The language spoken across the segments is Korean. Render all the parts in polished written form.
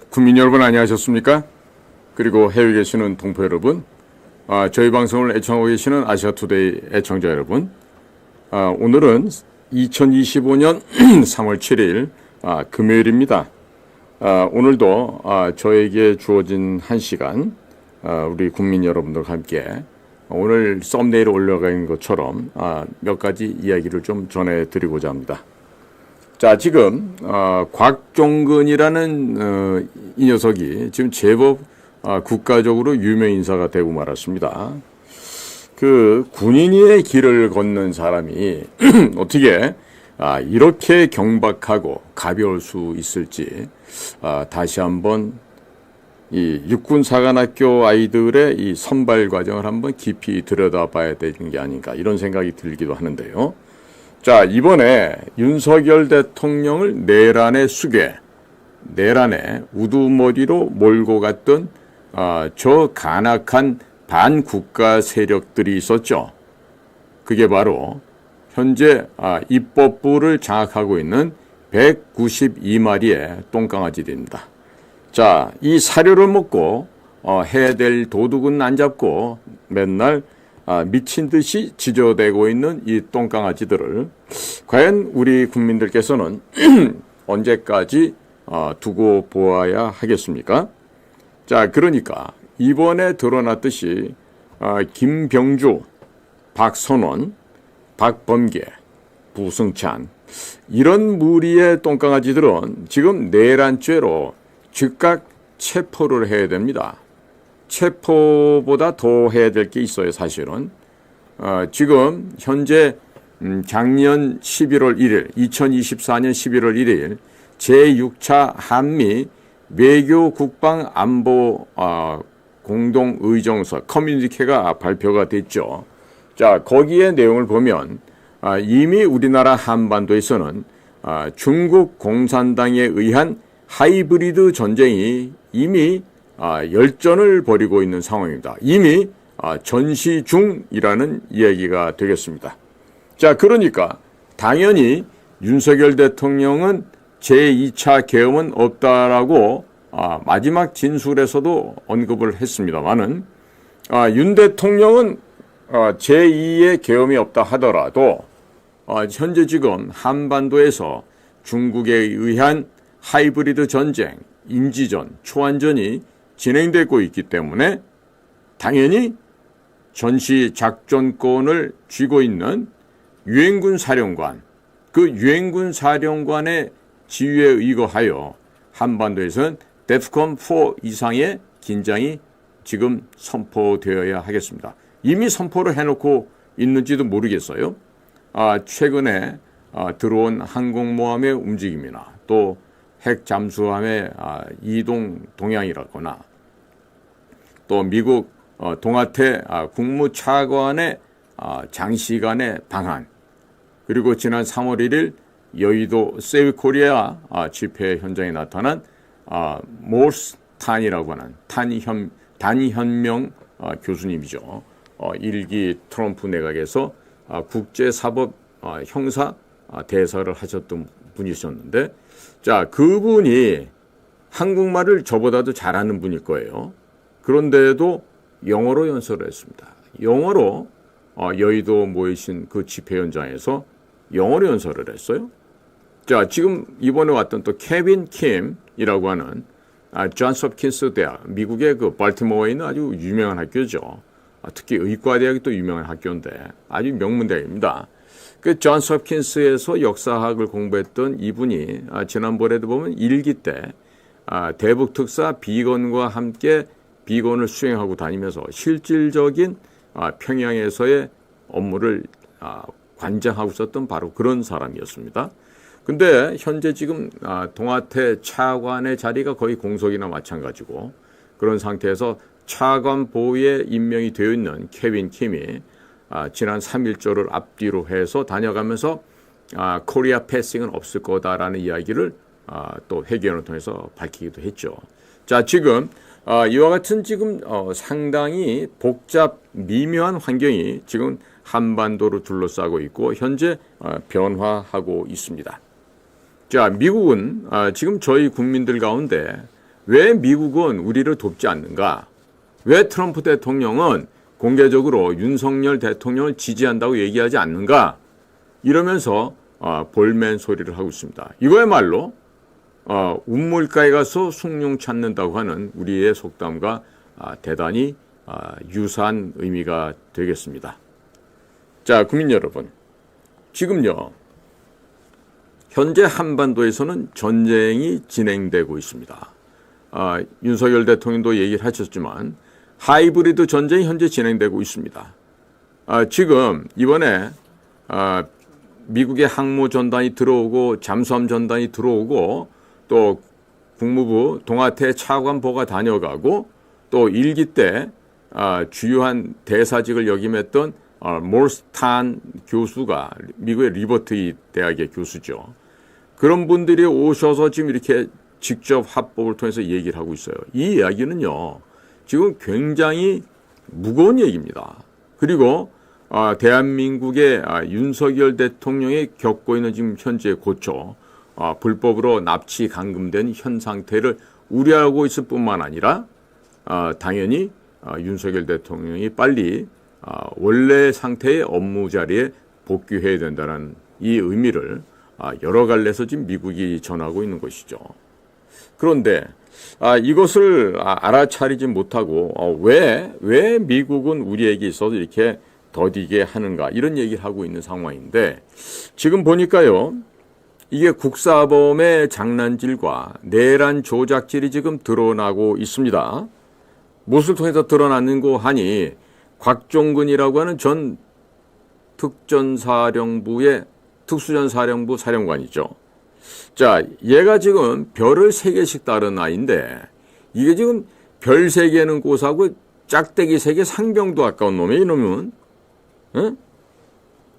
국민 여러분 안녕하셨습니까? 그리고 해외에 계시는 동포 여러분, 저희 방송을 애청하고 계시는 아시아투데이 애청자 여러분, 오늘은 2025년 3월 7일 금요일입니다. 오늘도 저에게 주어진 1시간 우리 국민 여러분들과 함께 오늘 썸네일에 올라가 있는 것처럼 몇 가지 이야기를 좀 전해드리고자 합니다. 자, 지금 곽종근이라는 이 녀석이 지금 제법 국가적으로 유명 인사가 되고 말았습니다. 그 군인의 길을 걷는 사람이 어떻게 이렇게 경박하고 가벼울 수 있을지 다시 한번 이 육군사관학교 아이들의 이 선발 과정을 한번 깊이 들여다봐야 되는 게 아닌가 이런 생각이 들기도 하는데요. 자, 이번에 윤석열 대통령을 내란의 수괴, 내란의 우두머리로 몰고 갔던 저 간악한 반국가 세력들이 있었죠. 그게 바로 현재 입법부를 장악하고 있는 192마리의 똥강아지들입니다. 자, 이 사료를 먹고 해야 될 도둑은 안 잡고 맨날 미친 듯이 지저대고 있는 이 똥강아지들을 과연 우리 국민들께서는 언제까지 두고 보아야 하겠습니까? 자, 그러니까 이번에 드러났듯이 김병주, 박선원, 박범계, 부승찬 이런 무리의 똥강아지들은 지금 내란죄로 즉각 체포를 해야 됩니다. 체포보다 더 해야 될 게 있어요, 사실은. 지금 현재 작년 11월 1일, 2024년 11월 1일 제6차 한미 외교 국방 안보 공동의정서 커뮤니케가 발표가 됐죠. 자, 거기에 내용을 보면 이미 우리나라 한반도에서는 중국 공산당에 의한 하이브리드 전쟁이 이미 열전을 벌이고 있는 상황입니다. 이미 전시 중이라는 이야기가 되겠습니다. 자, 그러니까 당연히 윤석열 대통령은 제2차 계엄은 없다라고 마지막 진술에서도 언급을 했습니다만은 윤 대통령은 제2의 계엄이 없다 하더라도 현재 지금 한반도에서 중국에 의한 하이브리드 전쟁, 인지전, 초안전이 진행되고 있기 때문에 당연히 전시 작전권을 쥐고 있는 유엔군 사령관, 그 유엔군 사령관의 지휘에 의거하여 한반도에서는 데프콘 4 이상의 긴장이 지금 선포되어야 하겠습니다. 이미 선포를 해놓고 있는지도 모르겠어요. 최근에 들어온 항공모함의 움직임이나 또 핵 잠수함의 이동 동향이라거나 또 미국 동아태 국무차관의 장시간의 방한, 그리고 지난 3월 1일 여의도 세이코리아 집회 현장에 나타난 모스탄이라고 하는 단현명 교수님이죠. 1기 트럼프 내각에서 국제사법 형사 대사를 하셨던 분이셨는데, 자, 그분이 한국말을 저보다도 잘하는 분일 거예요. 그런데도 영어로 연설을 했습니다. 영어로 여의도 모이신 그 집회 현장에서 영어로 연설을 했어요. 자, 지금 이번에 왔던 또 케빈 킴이라고 하는 존스 홉킨스 대학, 미국의 그 발티모어에 있는 아주 유명한 학교죠. 특히 의과대학이 또 유명한 학교인데 아주 명문대학입니다. 그 존스 홉킨스에서 역사학을 공부했던 이분이 지난번에도 보면 1기 때 대북 특사 비건과 함께 비건을 수행하고 다니면서 실질적인 평양에서의 업무를 관장하고 있었던 바로 그런 사람이었습니다. 근데 현재 지금 동아태 차관의 자리가 거의 공석이나 마찬가지고, 그런 상태에서 차관 보위에 임명이 되어 있는 케빈 킴이 지난 3.1조를 앞뒤로 해서 다녀가면서 코리아 패싱은 없을 거다라는 이야기를 또 회견을 통해서 밝히기도 했죠. 자, 지금 이와 같은 지금 상당히 복잡 미묘한 환경이 지금 한반도를 둘러싸고 있고 현재 변화하고 있습니다. 자, 미국은 지금 저희 국민들 가운데 왜 미국은 우리를 돕지 않는가? 왜 트럼프 대통령은 공개적으로 윤석열 대통령을 지지한다고 얘기하지 않는가? 이러면서 볼멘 소리를 하고 있습니다. 이거야말로 운물가에 가서 숭늉 찾는다고 하는 우리의 속담과 대단히 유사한 의미가 되겠습니다. 자, 국민 여러분, 지금요 현재 한반도에서는 전쟁이 진행되고 있습니다. 윤석열 대통령도 얘기를 하셨지만 하이브리드 전쟁이 현재 진행되고 있습니다. 지금 이번에 미국의 항모 전단이 들어오고 잠수함 전단이 들어오고 또 국무부 동아태 차관보가 다녀가고 또 일기 때 주요한 대사직을 역임했던 몰스탄 교수가 미국의 리버티 대학의 교수죠. 그런 분들이 오셔서 지금 이렇게 직접 합법을 통해서 얘기를 하고 있어요. 이 이야기는요, 지금 굉장히 무거운 얘기입니다. 그리고 대한민국의 윤석열 대통령이 겪고 있는 지금 현재 고초, 불법으로 납치 감금된 현 상태를 우려하고 있을 뿐만 아니라 당연히 윤석열 대통령이 빨리 원래 상태의 업무 자리에 복귀해야 된다는 이 의미를 여러 갈래에서 지금 미국이 전하고 있는 것이죠. 그런데 이것을 알아차리지 못하고 왜 미국은 우리에게 있어서 이렇게 더디게 하는가 이런 얘기를 하고 있는 상황인데 지금 보니까요. 이게 국사범의 장난질과 내란 조작질이 지금 드러나고 있습니다. 무엇을 통해서 드러났는고 하니 곽종근이라고 하는 전 특수전사령부 사령관이죠. 자, 얘가 지금 별을 3개씩 따른 아이인데 이게 지금 별 3개는 고사고 짝대기 3개 상병도 아까운 놈이에요, 이놈은. 응?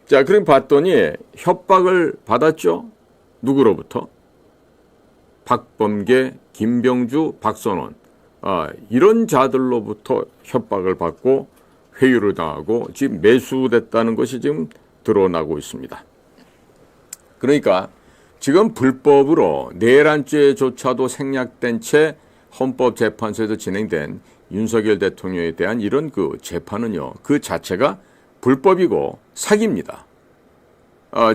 자, 그럼 봤더니 협박을 받았죠. 누구로부터? 박범계, 김병주, 박선원 이런 자들로부터 협박을 받고 회유를 당하고 지금 매수됐다는 것이 지금 드러나고 있습니다. 그러니까 지금 불법으로 내란죄조차도 생략된 채 헌법재판소에서 진행된 윤석열 대통령에 대한 이런 그 재판은요, 그 자체가 불법이고 사기입니다.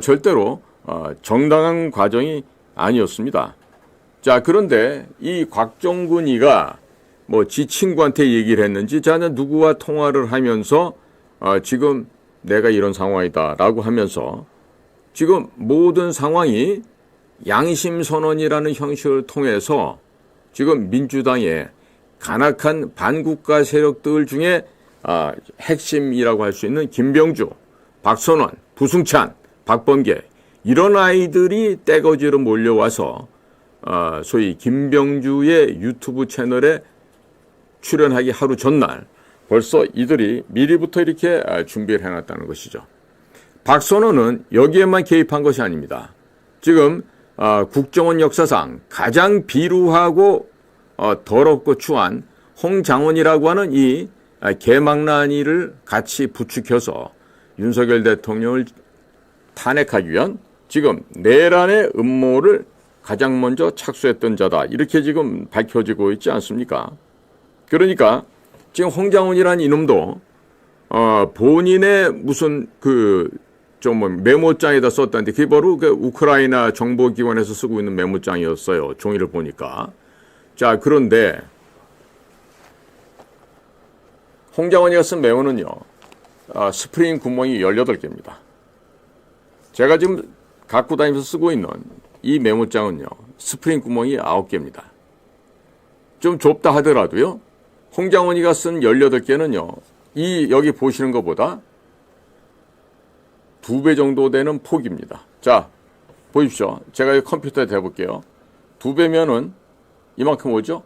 절대로 정당한 과정이 아니었습니다. 자, 그런데 이 곽종근이가 뭐 지 친구한테 얘기를 했는지 자네 누구와 통화를 하면서 지금 내가 이런 상황이다라고 하면서 지금 모든 상황이 양심선언이라는 형식을 통해서 지금 민주당의 간악한 반국가 세력들 중에 핵심이라고 할 수 있는 김병주, 박선원, 부승찬, 박범계 이런 아이들이 떼거지로 몰려와서 소위 김병주의 유튜브 채널에 출연하기 하루 전날 벌써 이들이 미리부터 이렇게 준비를 해놨다는 것이죠. 박선원은 여기에만 개입한 것이 아닙니다. 지금 국정원 역사상 가장 비루하고 더럽고 추한 홍장원이라고 하는 이 개망나니를 같이 부추겨서 윤석열 대통령을 탄핵하기 위한 지금 내란의 음모를 가장 먼저 착수했던 자다. 이렇게 지금 밝혀지고 있지 않습니까? 그러니까 지금 홍장훈이라는 이놈도 본인의 무슨 좀 메모장에다 썼다는데 그게 바로 그 우크라이나 정보기관에서 쓰고 있는 메모장이었어요. 종이를 보니까. 자, 그런데 홍장훈이가 쓴 메모는요. 스프링 구멍이 18개입니다. 제가 지금 갖고 다니면서 쓰고 있는 이 메모장은요. 스프링 구멍이 9개입니다. 좀 좁다 하더라도요. 홍장훈이가 쓴 18개는요. 여기 보시는 것보다 2배 정도 되는 폭입니다. 자, 보십시오. 제가 이 컴퓨터에 대볼게요. 2배면은 이만큼 오죠?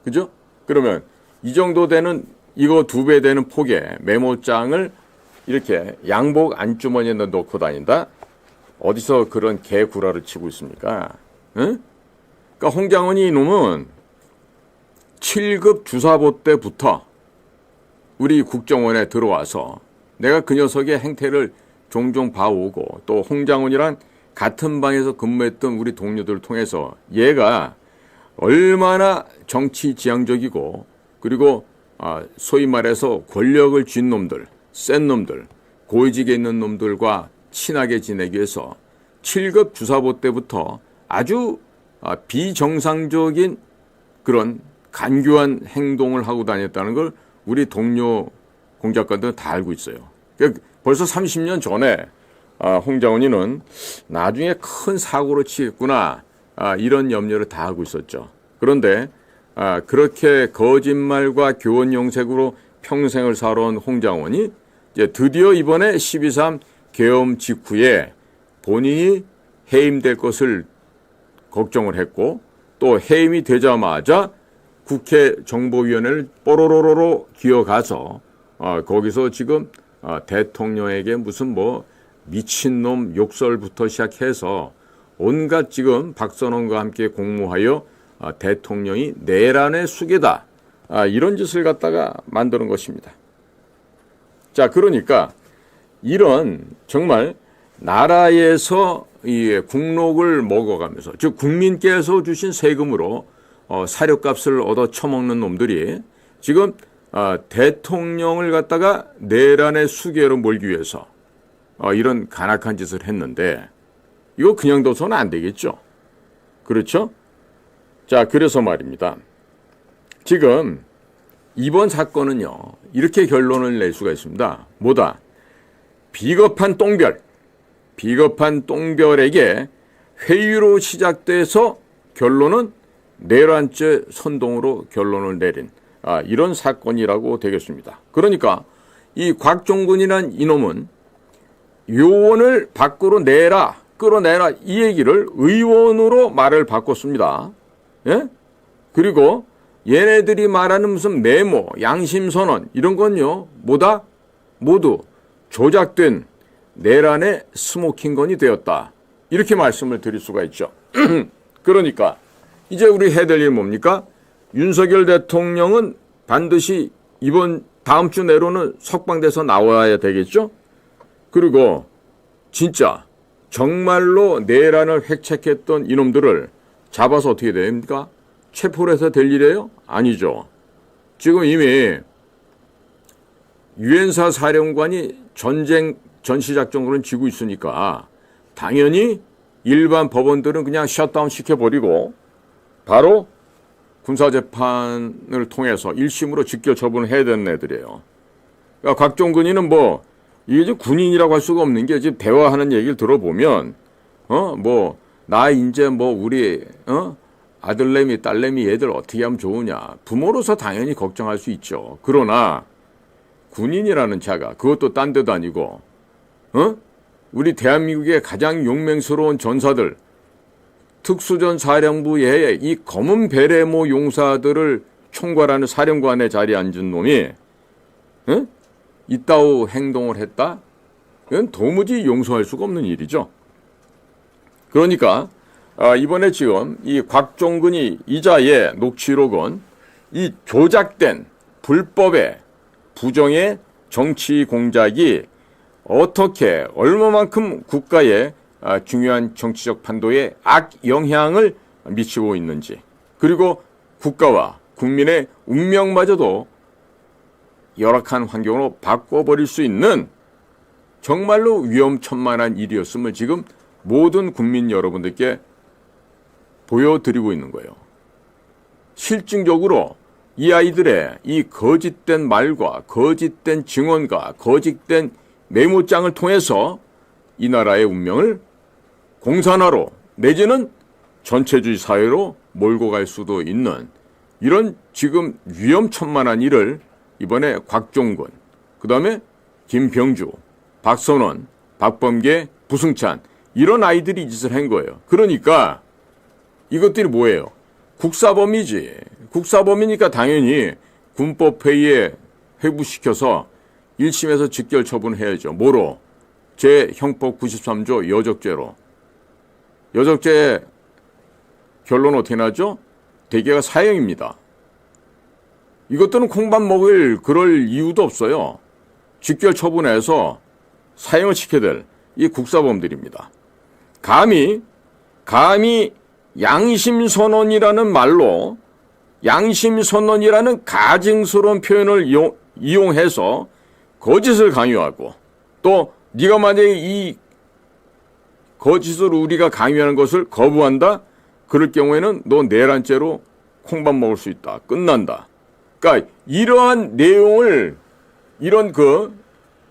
그죠? 그러면 이 정도 되는 이거 2배 되는 폭의 메모장을 이렇게 양복 안주머니에 넣고 다닌다? 어디서 그런 개구라를 치고 있습니까? 응? 그러니까 홍장훈이 이놈은 7급 주사보 때부터 우리 국정원에 들어와서 내가 그 녀석의 행태를 종종 봐오고 또 홍장훈이란 같은 방에서 근무했던 우리 동료들을 통해서 얘가 얼마나 정치 지향적이고 그리고 소위 말해서 권력을 쥔 놈들, 센 놈들, 고위직에 있는 놈들과 친하게 지내기 위해서 7급 주사보 때부터 아주 비정상적인 그런 간교한 행동을 하고 다녔다는 걸 우리 동료 공작관들은 다 알고 있어요. 벌써 30년 전에 홍장훈이는 나중에 큰 사고로 치겠구나 이런 염려를 다 하고 있었죠. 그런데 그렇게 거짓말과 교원 영색으로 평생을 살아온 홍장훈이 이제 드디어 이번에 12.3 계엄 직후에 본인이 해임될 것을 걱정을 했고 또 해임이 되자마자 국회 정보위원회를 뽀로로로로 기어가서 거기서 지금 대통령에게 무슨 뭐 미친놈 욕설부터 시작해서 온갖 지금 박선원과 함께 공모하여 대통령이 내란의 수괴다 이런 짓을 갖다가 만드는 것입니다. 자, 그러니까 이런 정말 나라에서 이 국록을 먹어가면서 즉 국민께서 주신 세금으로 사료값을 얻어 처먹는 놈들이 지금 대통령을 갖다가 내란의 수괴로 몰기 위해서 이런 간악한 짓을 했는데 이거 그냥 둬서는 안 되겠죠. 그렇죠? 자, 그래서 말입니다. 지금 이번 사건은요 이렇게 결론을 낼 수가 있습니다. 뭐다? 비겁한 똥별에게 회유로 시작돼서 결론은 내란죄 선동으로 결론을 내린 이런 사건이라고 되겠습니다. 그러니까 이 곽종근이란 이놈은 요원을 밖으로 끌어내라 이 얘기를 의원으로 말을 바꿨습니다. 예? 그리고 얘네들이 말하는 무슨 메모, 양심선언 이런 건요 뭐다? 모두 조작된 내란의 스모킹건이 되었다. 이렇게 말씀을 드릴 수가 있죠. 그러니까 이제 우리 해야 될 일 뭡니까? 윤석열 대통령은 반드시 다음 주 내로는 석방돼서 나와야 되겠죠? 그리고 진짜 정말로 내란을 획책했던 이놈들을 잡아서 어떻게 됩니까? 체포를 해서 될 일이에요? 아니죠. 지금 이미 유엔사 사령관이 전시작전으로는 지고 있으니까 당연히 일반 법원들은 그냥 셧다운 시켜버리고 바로 군사재판을 통해서 1심으로 직결 처분을 해야 되는 애들이에요. 그러니까 곽종근이는 이게 군인이라고 할 수가 없는 게 지금 대화하는 얘기를 들어보면 나 이제 우리 아들내미 딸내미 얘들 어떻게 하면 좋으냐 부모로서 당연히 걱정할 수 있죠. 그러나 군인이라는 자가 그것도 딴 데도 아니고 우리 대한민국의 가장 용맹스러운 전사들 특수전사령부의 이 검은 베레모 용사들을 총괄하는 사령관의 자리에 앉은 놈이 이따오 행동을 했다? 이건 도무지 용서할 수가 없는 일이죠. 그러니까 이번에 지금 이 곽종근이 이자의 녹취록은 이 조작된 불법의 부정의 정치 공작이 어떻게 얼마만큼 국가의 중요한 정치적 판도에 악영향을 미치고 있는지 그리고 국가와 국민의 운명마저도 열악한 환경으로 바꿔버릴 수 있는 정말로 위험천만한 일이었음을 지금 모든 국민 여러분들께 보여드리고 있는 거예요. 실증적으로 이 아이들의 이 거짓된 말과 거짓된 증언과 거짓된 메모장을 통해서 이 나라의 운명을 공산화로 내지는 전체주의 사회로 몰고 갈 수도 있는 이런 지금 위험천만한 일을 이번에 곽종근, 그 다음에 김병주, 박선원, 박범계, 부승찬 이런 아이들이 이 짓을 한 거예요. 그러니까 이것들이 뭐예요? 국사범이지. 국사범이니까 당연히 군법회의에 회부시켜서 1심에서 직결 처분해야죠. 뭐로? 제 형법 93조 여적죄로. 여적죄 결론은 어떻게 나죠? 대개가 사형입니다. 이것들은 콩밥 먹을 그럴 이유도 없어요. 직결 처분해서 사형을 시켜야 될 이 국사범들입니다. 감히 양심선언이라는 말로 양심선언이라는 가증스러운 표현을 이용해서 거짓을 강요하고 또 네가 만약에 이 거짓을 우리가 강요하는 것을 거부한다? 그럴 경우에는 너 내란죄로 콩밥 먹을 수 있다. 끝난다. 그러니까 이러한 내용을 이런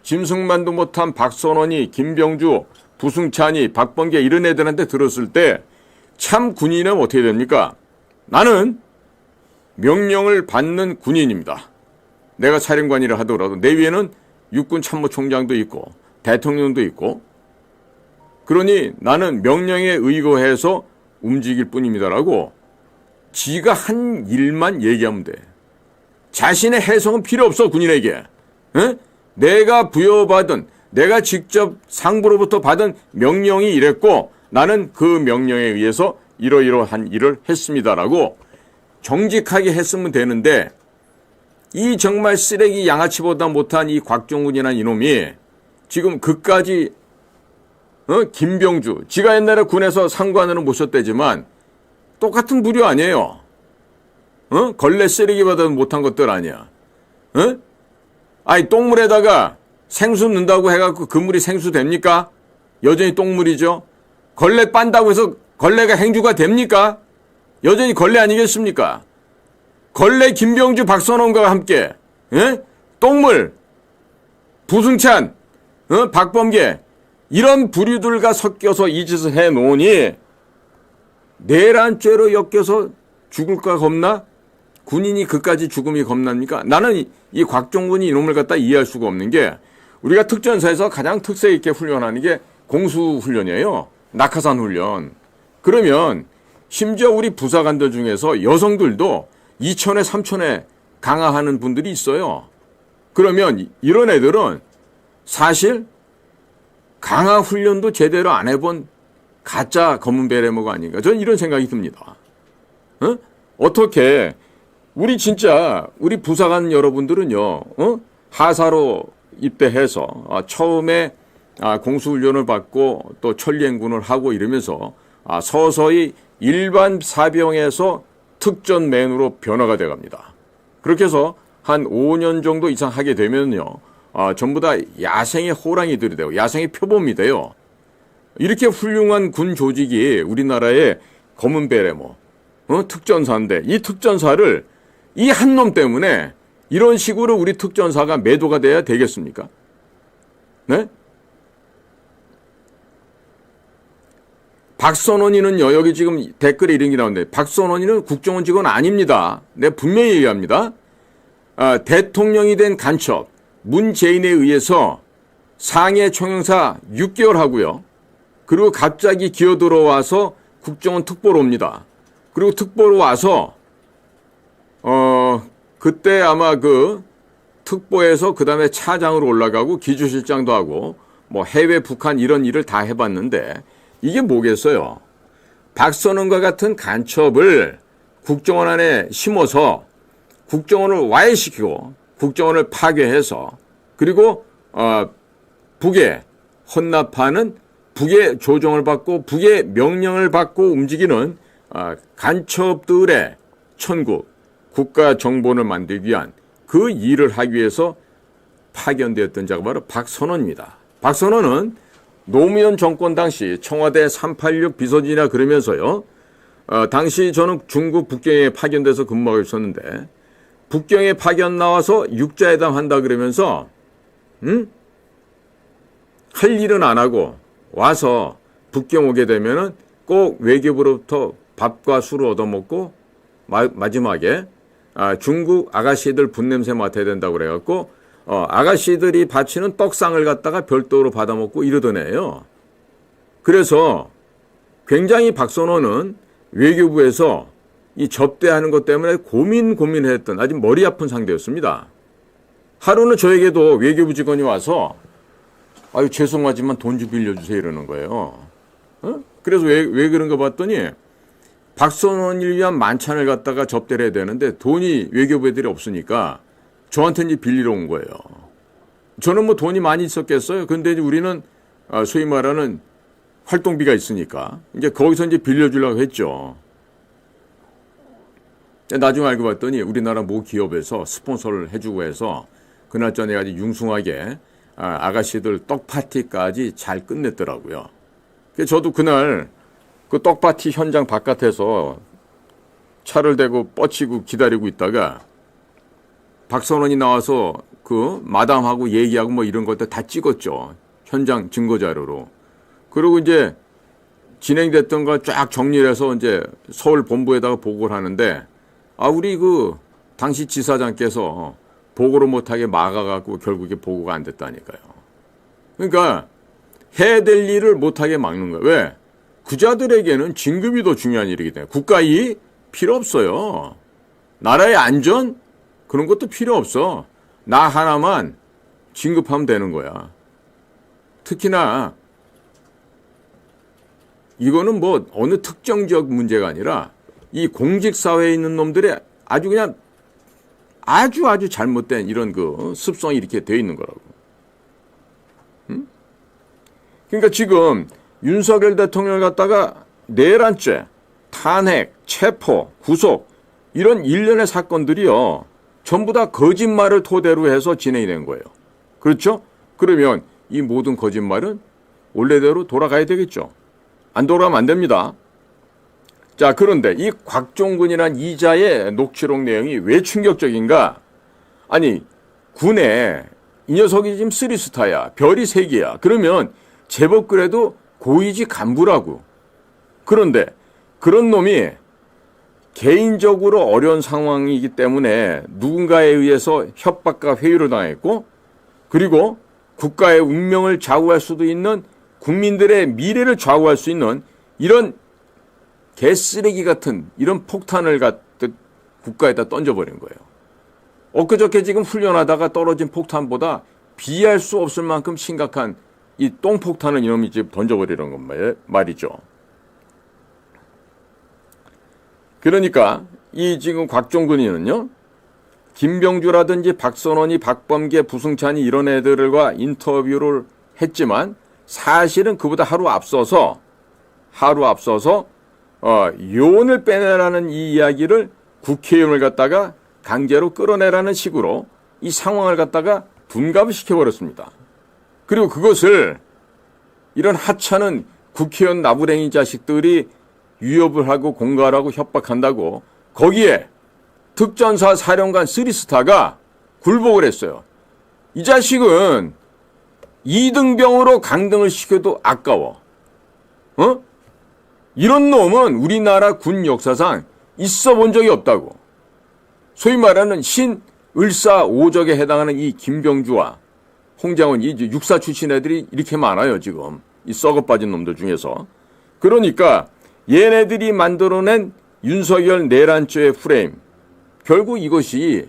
짐승만도 못한 박선원이 김병주 부승찬이 박범계 이런 애들한테 들었을 때 참 군인은 어떻게 됩니까? 나는 명령을 받는 군인입니다. 내가 사령관이라 하더라도 내 위에는 육군 참모총장도 있고 대통령도 있고 그러니 나는 명령에 의거해서 움직일 뿐입니다라고 지가 한 일만 얘기하면 돼. 자신의 해석은 필요 없어 군인에게. 에? 내가 부여받은 내가 직접 상부로부터 받은 명령이 이랬고 나는 그 명령에 의해서 이러이러한 일을 했습니다라고 정직하게 했으면 되는데 이 정말 쓰레기 양아치보다 못한 이 곽종군이라는 이놈이 지금 그까지 김병주 지가 옛날에 군에서 상관으로 모셨대지만 똑같은 부류 아니에요. 걸레 쓰레기보다 못한 것들 아니야. 아니 똥물에다가 생수 넣는다고 해갖고 그 물이 생수 됩니까? 여전히 똥물이죠. 걸레 빤다고 해서 걸레가 행주가 됩니까? 여전히 걸레 아니겠습니까? 걸레 김병주 박선원과 함께 똥물 부승찬 박범계 이런 부류들과 섞여서 이 짓을 해놓으니 내란죄로 엮여서 죽을까 겁나? 군인이 그까지 죽음이 겁납니까? 나는 이 곽종군이 이놈을 갖다 이해할 수가 없는 게 우리가 특전사에서 가장 특색 있게 훈련하는 게 공수훈련이에요. 낙하산 훈련. 그러면 심지어 우리 부사관들 중에서 여성들도 2천에 3천에 강화하는 분들이 있어요. 그러면 이런 애들은 사실 강화 훈련도 제대로 안 해본 가짜 검은 베레모가 아닌가. 저는 이런 생각이 듭니다. 어떻게 우리 부사관 여러분들은요, 하사로 입대해서 처음에 공수훈련을 받고 또 천리행군을 하고 이러면서 서서히 일반 사병에서 특전맨으로 변화가 돼 갑니다. 그렇게 해서 한 5년 정도 이상 하게 되면요, 전부 다 야생의 호랑이들이 되고 야생의 표범이 돼요. 이렇게 훌륭한 군 조직이 우리나라의 검은 베레모, 특전사인데 이 특전사를 이 한 놈 때문에 이런 식으로 우리 특전사가 매도가 돼야 되겠습니까? 네? 박선원이는요, 여기 지금 댓글에 이런 게 나오는데, 박선원이는 국정원 직원 아닙니다. 내가 분명히 얘기합니다. 대통령이 된 간첩, 문재인에 의해서 상해 총영사 6개월 하고요. 그리고 갑자기 기어 들어와서 국정원 특보로 옵니다. 그리고 특보로 와서, 그때 아마 특보에서 그 다음에 차장으로 올라가고 기조실장도 하고, 뭐 해외 북한 이런 일을 다 해봤는데, 이게 뭐겠어요? 박선원과 같은 간첩을 국정원 안에 심어서 국정원을 와해시키고 국정원을 파괴해서 그리고 북에 헌납하는 북의 조종을 받고 북의 명령을 받고 움직이는 간첩들의 천국, 국가정보를 만들기 위한 그 일을 하기 위해서 파견되었던 자가 바로 박선원입니다. 박선원은 노무현 정권 당시 청와대 386 비서진이라 그러면서요. 당시 저는 중국 북경에 파견돼서 근무하고 있었는데 북경에 파견 나와서 육자회담 한다 그러면서 할 일은 안 하고 와서 북경 오게 되면은 꼭 외교부로부터 밥과 술을 얻어먹고 마지막에 중국 아가씨들 분냄새 맡아야 된다고 그래갖고 아가씨들이 바치는 떡상을 갖다가 별도로 받아먹고 이러던 애예요. 그래서 굉장히 박선원은 외교부에서 이 접대하는 것 때문에 고민했던 아주 머리 아픈 상대였습니다. 하루는 저에게도 외교부 직원이 와서 아유 죄송하지만 돈 좀 빌려주세요 이러는 거예요. 그래서 왜 그런가 봤더니 박선원을 위한 만찬을 갖다가 접대를 해야 되는데 돈이 외교부 애들이 없으니까 저한테 이제 빌리러 온 거예요. 저는 뭐 돈이 많이 있었겠어요. 근데 우리는 소위 말하는 활동비가 있으니까 이제 거기서 이제 빌려주려고 했죠. 나중에 알고 봤더니 우리나라 모 기업에서 스폰서를 해주고 해서 그날저날 아주 융숭하게 아가씨들 떡파티까지 잘 끝냈더라고요. 그래서 저도 그날 그 떡파티 현장 바깥에서 차를 대고 뻗치고 기다리고 있다가 박선원이 나와서 그 마담하고 얘기하고 뭐 이런 것들 다 찍었죠. 현장 증거 자료로. 그리고 이제 진행됐던 걸 쫙 정리해서 이제 서울 본부에다가 보고를 하는데 우리 그 당시 지사장께서 보고를 못하게 막아갖고 결국에 보고가 안 됐다니까요. 그러니까 해야 될 일을 못하게 막는 거예요. 왜? 그자들에게는 진급이 더 중요한 일이기 때문에 국가 이익 필요 없어요. 나라의 안전 그런 것도 필요 없어. 나 하나만 진급하면 되는 거야. 특히나 이거는 뭐 어느 특정 지역 문제가 아니라 이 공직사회에 있는 놈들의 아주 그냥 아주 잘못된 이런 그 습성이 이렇게 되어 있는 거라고. 그러니까 지금 윤석열 대통령을 갖다가 내란죄, 탄핵, 체포, 구속 이런 일련의 사건들이요. 전부 다 거짓말을 토대로 해서 진행이 된 거예요. 그렇죠? 그러면 이 모든 거짓말은 원래대로 돌아가야 되겠죠. 안 돌아가면 안 됩니다. 자, 그런데 이 곽종근이란 이자의 녹취록 내용이 왜 충격적인가? 아니, 군에 이 녀석이 지금 3스타야. 별이 3개야. 그러면 제법 그래도 고위직 간부라고. 그런데 그런 놈이 개인적으로 어려운 상황이기 때문에 누군가에 의해서 협박과 회유를 당했고 그리고 국가의 운명을 좌우할 수도 있는 국민들의 미래를 좌우할 수 있는 이런 개쓰레기 같은 이런 폭탄을 갖다 국가에다 던져버린 거예요. 엊그저께 지금 훈련하다가 떨어진 폭탄보다 비할 수 없을 만큼 심각한 이 똥폭탄을 이놈이 지금 던져버리는 건 말이죠. 그러니까 이 지금 곽종근이는요. 김병주라든지 박선원이 박범계 부승찬이 이런 애들과 인터뷰를 했지만 사실은 그보다 하루 앞서서 요원을 빼내라는 이 이야기를 국회의원을 갖다가 강제로 끌어내라는 식으로 이 상황을 갖다가 둔갑을 시켜버렸습니다. 그리고 그것을 이런 하찮은 국회의원 나부랭이 자식들이 위협을 하고 공갈하고 협박한다고 거기에 특전사 사령관 3스타가 굴복을 했어요. 이 자식은 2등병으로 강등을 시켜도 아까워. 이런 놈은 우리나라 군 역사상 있어 본 적이 없다고. 소위 말하는 신을사오적에 해당하는 이 김병주와 홍장원 이 육사 출신 애들이 이렇게 많아요 지금. 이 썩어 빠진 놈들 중에서. 그러니까 얘네들이 만들어낸 윤석열 내란죄의 프레임. 결국 이것이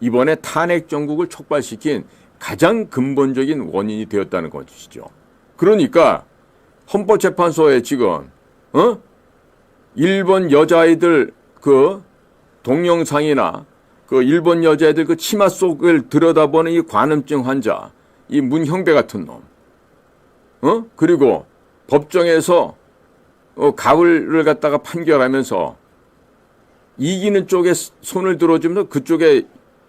이번에 탄핵 정국을 촉발시킨 가장 근본적인 원인이 되었다는 것이죠. 그러니까 헌법재판소에 지금 일본 여자아이들 그 동영상이나 그 일본 여자애들 그 치마 속을 들여다보는 이 관음증 환자, 이 문형배 같은 놈, 그리고 법정에서 가을을 갖다가 판결하면서 이기는 쪽에 손을 들어주면서 그쪽에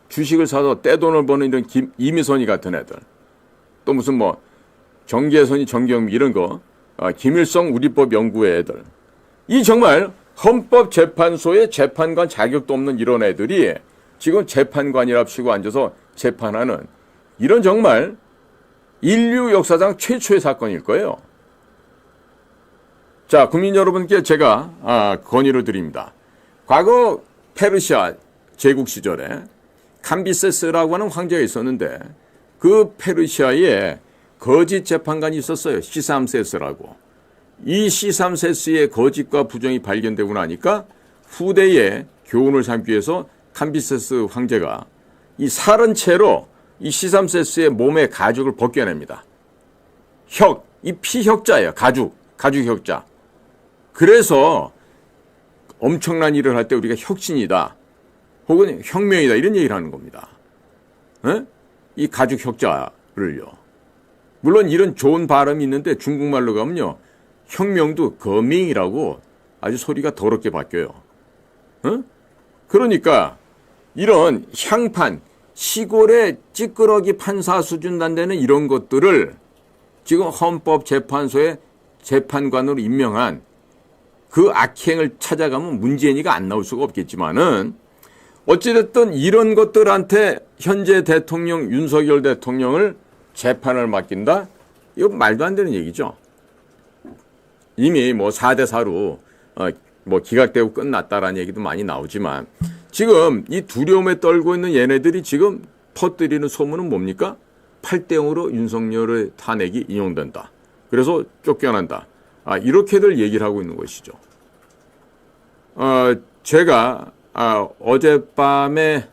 주식을 사서 떼돈을 버는 이런 이미선이 같은 애들, 또 무슨 뭐 정계선이 정경미 이런 거, 김일성 우리법 연구회 애들, 이 정말 헌법재판소의 재판관 자격도 없는 이런 애들이 지금 재판관이랍시고 앉아서 재판하는 이런 정말 인류 역사상 최초의 사건일 거예요. 자, 국민 여러분께 제가 건의를 드립니다. 과거 페르시아 제국 시절에 캄비세스라고 하는 황제가 있었는데 그 페르시아에 거짓 재판관이 있었어요. 시삼세스라고. 이 시삼세스의 거짓과 부정이 발견되고 나니까 후대에 교훈을 삼기 위해서 캄비세스 황제가 이 살은 채로 이 시삼세스의 몸의 가죽을 벗겨냅니다. 이 피혁자예요. 가죽혁자. 그래서 엄청난 일을 할 때 우리가 혁신이다 혹은 혁명이다 이런 얘기를 하는 겁니다. 이 가죽혁자를요. 물론 이런 좋은 발음이 있는데 중국말로 가면요. 혁명도 거밍이라고 아주 소리가 더럽게 바뀌어요. 어? 그러니까 이런 향판, 시골의 찌끄러기 판사 수준 단되는 이런 것들을 지금 헌법재판소의 재판관으로 임명한 그 악행을 찾아가면 문재인이가 안 나올 수가 없겠지만은 어찌됐든 이런 것들한테 현재 대통령 윤석열 대통령을 재판을 맡긴다? 이거 말도 안 되는 얘기죠. 이미 뭐 4대 4로 뭐 기각되고 끝났다라는 얘기도 많이 나오지만 지금 이 두려움에 떨고 있는 얘네들이 지금 퍼뜨리는 소문은 뭡니까? 8대 0으로 윤석열의 탄핵이 인용된다. 그래서 쫓겨난다. 이렇게들 얘기를 하고 있는 것이죠. 제가 어젯밤에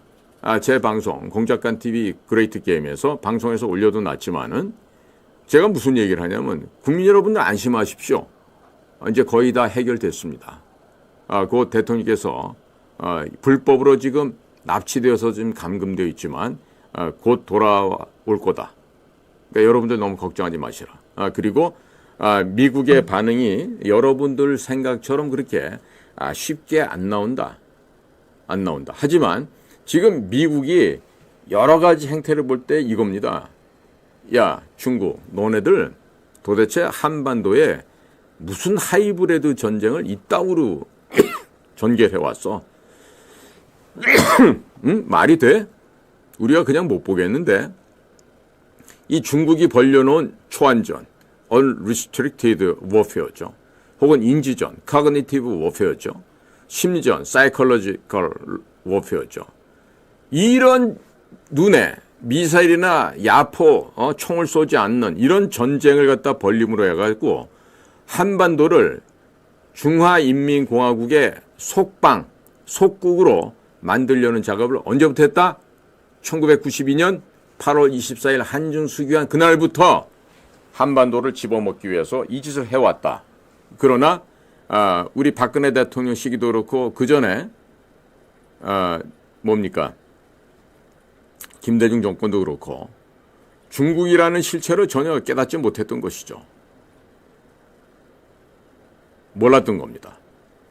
제 방송 공작관 TV 그레이트 게임에서 방송에서 올려도 놨지만은 제가 무슨 얘기를 하냐면 국민 여러분들 안심하십시오. 이제 거의 다 해결됐습니다. 그 대통령께서 불법으로 지금 납치되어서 지금 감금되어 있지만 곧 돌아올 거다. 그러니까 여러분들 너무 걱정하지 마시라. 그리고 미국의 반응이 여러분들 생각처럼 그렇게 쉽게 안 나온다. 하지만 지금 미국이 여러 가지 행태를 볼 때 이겁니다. 야, 중국, 너네들 도대체 한반도에 무슨 하이브리드 전쟁을 이따구로 전개해왔어? 응? 말이 돼? 우리가 그냥 못 보겠는데. 이 중국이 벌려놓은 초안전, unrestricted warfare죠. 혹은 인지전, cognitive warfare죠. 심리전, psychological warfare죠. 이런 눈에 미사일이나 야포, 총을 쏘지 않는 이런 전쟁을 갖다 벌림으로 해가지고 한반도를 중화인민공화국의 속국으로 만들려는 작업을 언제부터 했다? 1992년 8월 24일 한중 수교한 그날부터 한반도를 집어먹기 위해서 이 짓을 해왔다. 그러나 우리 박근혜 대통령 시기도 그렇고 그 전에 뭡니까? 김대중 정권도 그렇고 중국이라는 실체를 전혀 깨닫지 못했던 것이죠. 몰랐던 겁니다.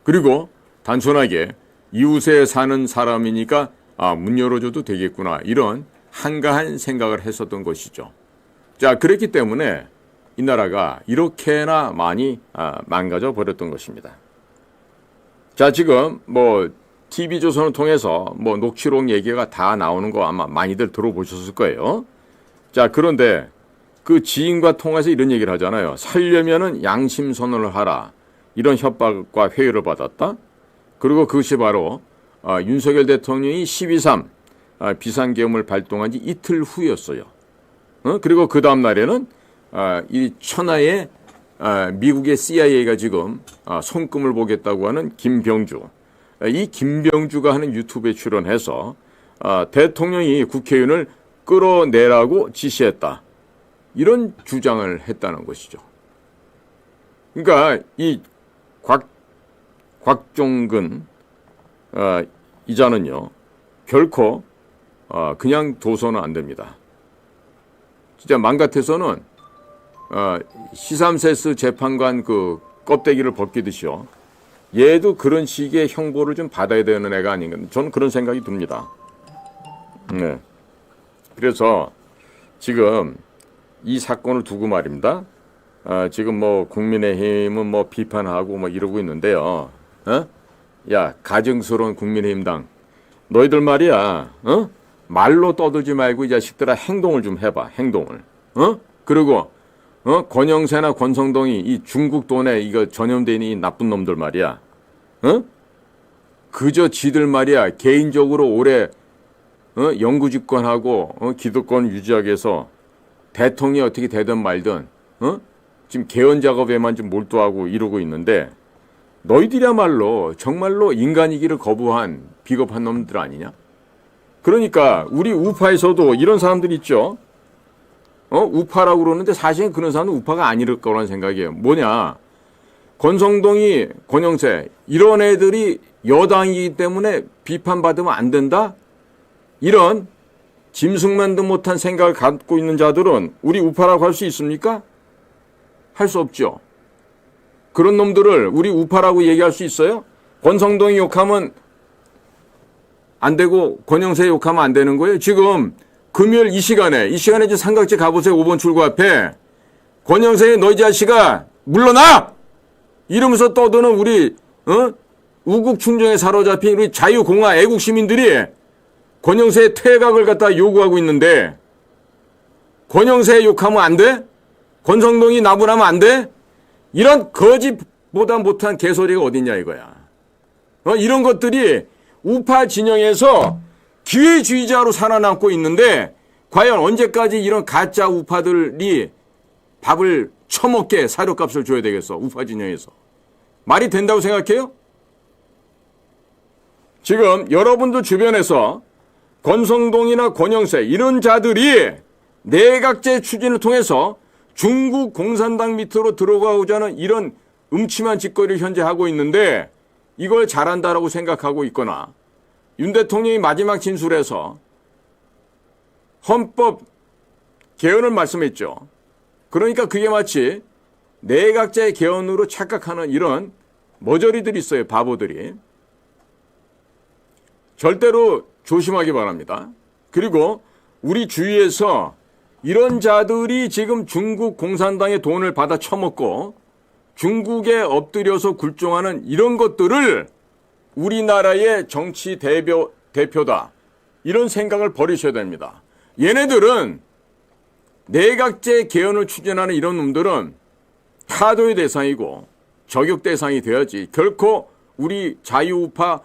그리고 단순하게 이웃에 사는 사람이니까 문 열어줘도 되겠구나 이런 한가한 생각을 했었던 것이죠. 자, 그렇기 때문에 이 나라가 이렇게나 많이 망가져 버렸던 것입니다. 자, 지금 뭐 TV조선을 통해서 뭐 녹취록 얘기가 다 나오는 거 아마 많이들 들어보셨을 거예요. 자, 그런데 그 지인과 통해서 이런 얘기를 하잖아요. 살려면은 양심선언을 하라. 이런 협박과 회유를 받았다. 그리고 그것이 바로 윤석열 대통령이 12.3 비상계엄을 발동한 지 이틀 후였어요. 그리고 그 다음 날에는 이 천하의 미국의 CIA가 지금 손금을 보겠다고 하는 김병주, 이 김병주가 하는 유튜브에 출연해서 대통령이 국회의원을 끌어내라고 지시했다. 이런 주장을 했다는 것이죠. 그러니까 이 곽종근 이자는요 결코 그냥 둬서는 안 됩니다. 진짜 맘 같아서는 시삼세스 재판관 그 껍데기를 벗기듯이요. 얘도 그런 식의 형벌을 좀 받아야 되는 애가 아닌가. 저는 그런 생각이 듭니다. 네. 그래서 지금 이 사건을 두고 말입니다. 지금 뭐 국민의힘은 뭐 비판하고 뭐 이러고 있는데요. 야, 가증스러운 국민의힘당. 너희들 말이야. 말로 떠들지 말고 이 자식들아 행동을 좀 해봐. 행동을. 그리고 권영세나 권성동이 이 중국 돈에 이거 전염된 이 나쁜 놈들 말이야. 그저 지들 말이야. 개인적으로 올해 영구집권하고 기득권 유지하기 위해서 대통령이 어떻게 되든 말든 지금 개헌 작업에만 좀 몰두하고 이러고 있는데 너희들이야말로 정말로 인간이기를 거부한 비겁한 놈들 아니냐? 그러니까 우리 우파에서도 이런 사람들 있죠. 우파라고 그러는데 사실은 그런 사람은 우파가 아닐 거라는 생각이에요. 뭐냐? 권성동이, 권영세 이런 애들이 여당이기 때문에 비판받으면 안 된다? 이런 짐승만도 못한 생각을 갖고 있는 자들은 우리 우파라고 할 수 있습니까? 할 수 없죠. 그런 놈들을 우리 우파라고 얘기할 수 있어요? 권성동이 욕하면 안 되고 권영세 욕하면 안 되는 거예요? 지금 금요일 이 시간에 이제 삼각지 가보세요. 5번 출구 앞에. 권영세 너희 자식아 물러나! 이러면서 떠드는 우리 우국 충정에 사로잡힌 우리 자유공화 애국 시민들이 권영세의 퇴각을 갖다 요구하고 있는데 권영세 욕하면 안 돼? 권성동이 나분하면 안 돼? 이런 거짓보다 못한 개소리가 어딨냐 이거야. 이런 것들이 우파 진영에서 기회주의자로 살아남고 있는데 과연 언제까지 이런 가짜 우파들이 밥을 처먹게 사료값을 줘야 되겠어. 우파 진영에서. 말이 된다고 생각해요? 지금 여러분들 주변에서 권성동이나 권영세 이런 자들이 내각제 추진을 통해서 중국 공산당 밑으로 들어가고자 하는 이런 음침한 짓거리를 현재 하고 있는데 이걸 잘한다라고 생각하고 있거나 윤 대통령이 마지막 진술에서 헌법 개헌을 말씀했죠. 그러니까 그게 마치 내각제 개헌으로 착각하는 이런 머저리들이 있어요. 바보들이. 절대로 조심하기 바랍니다. 그리고 우리 주위에서 이런 자들이 지금 중국 공산당의 돈을 받아 처먹고 중국에 엎드려서 굴종하는 이런 것들을 우리나라의 정치 대표다. 이런 생각을 버리셔야 됩니다. 얘네들은 내각제 개헌을 추진하는 이런 놈들은 타도의 대상이고 저격 대상이 되어야지 결코 우리 자유우파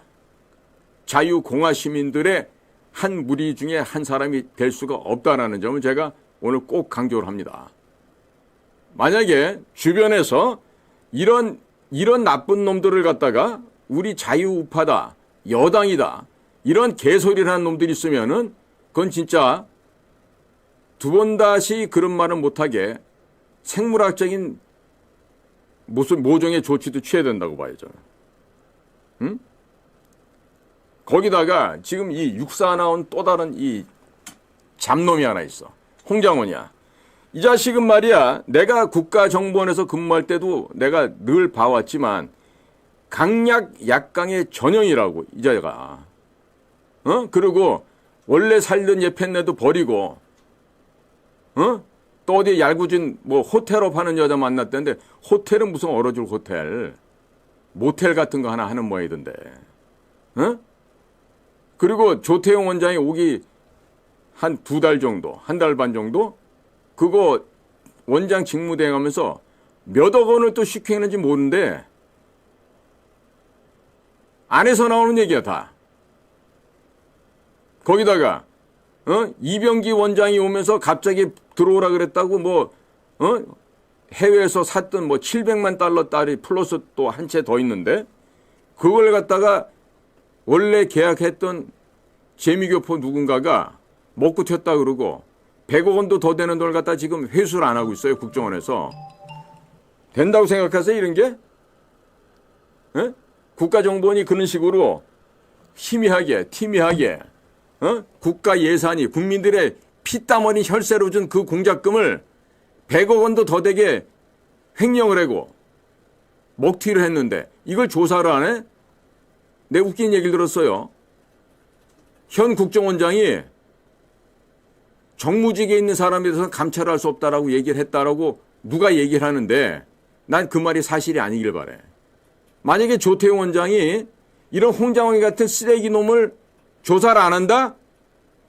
자유공화 시민들의 한 무리 중에 한 사람이 될 수가 없다라는 점을 제가 오늘 꼭 강조를 합니다. 만약에 주변에서 이런 나쁜 놈들을 갖다가 우리 자유우파다, 여당이다, 이런 개소리를 하는 놈들이 있으면은 그건 진짜 두 번 다시 그런 말을 못하게 생물학적인 무슨 모종의 조치도 취해야 된다고 봐요, 저는. 응? 거기다가 지금 이 육사 나온 또 다른 이 잡놈이 하나 있어. 홍장원이야. 이 자식은 말이야, 내가 국가정보원에서 근무할 때도 내가 늘 봐왔지만 강약 약강의 전형이라고, 이 자가. 그리고 원래 살던 예편네도 버리고, 또 어디 얄궂은 뭐 호텔업 하는 여자 만났다는데 호텔은 무슨 얼어줄 호텔, 모텔 같은 거 하나 하는 모양이던데. 그리고 조태용 원장이 오기 한 2달 정도, 1달 반 정도 그거 원장 직무대행하면서 몇억 원을 또 시켰는지 모르는데 안에서 나오는 얘기야 다. 거기다가 이병기 원장이 오면서 갑자기 들어오라 그랬다고 뭐 해외에서 샀던 뭐 700만 달러 딸이 플러스 또 한 채 더 있는데 그걸 갖다가 원래 계약했던 재미교포 누군가가 먹고 튀었다 그러고 100억 원도 더 되는 돈을 갖다 지금 회수를 안 하고 있어요. 국정원에서. 된다고 생각하세요? 이런 게? 국가정보원이 그런 식으로 희미하게 티미하게 국가 예산이 국민들의 피땀 어린 혈세로 준 그 공작금을 100억 원도 더 되게 횡령을 하고 먹튀를 했는데 이걸 조사를 안 해? 내 웃긴 얘기를 들었어요. 현 국정원장이 정무직에 있는 사람에 대해서 감찰을 할 수 없다라고 얘기를 했다라고 누가 얘기를 하는데 난 그 말이 사실이 아니길 바래. 만약에 조태용 원장이 이런 홍장원 같은 쓰레기 놈을 조사를 안 한다?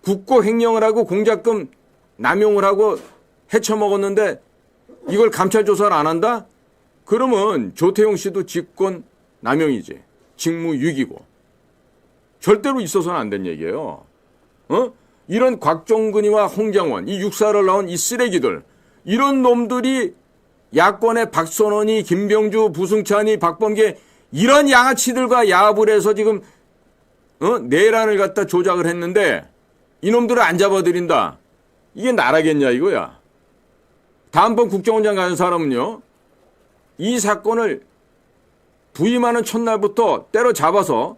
국고 횡령을 하고 공작금 남용을 하고 헤쳐먹었는데 이걸 감찰 조사를 안 한다? 그러면 조태용 씨도 직권 남용이지. 직무유기고. 절대로 있어서는 안 된 얘기예요. 이런 곽종근이와 홍장원, 이 육사를 나온 이 쓰레기들, 이런 놈들이 야권의 박선원이, 김병주, 부승찬이, 박범계 이런 양아치들과 야합을 해서 지금 내란을 갖다 조작을 했는데 이놈들을 안 잡아들인다. 이게 나라겠냐 이거야. 다음번 국정원장 가는 사람은요. 이 사건을 부임하는 첫날부터 때려잡아서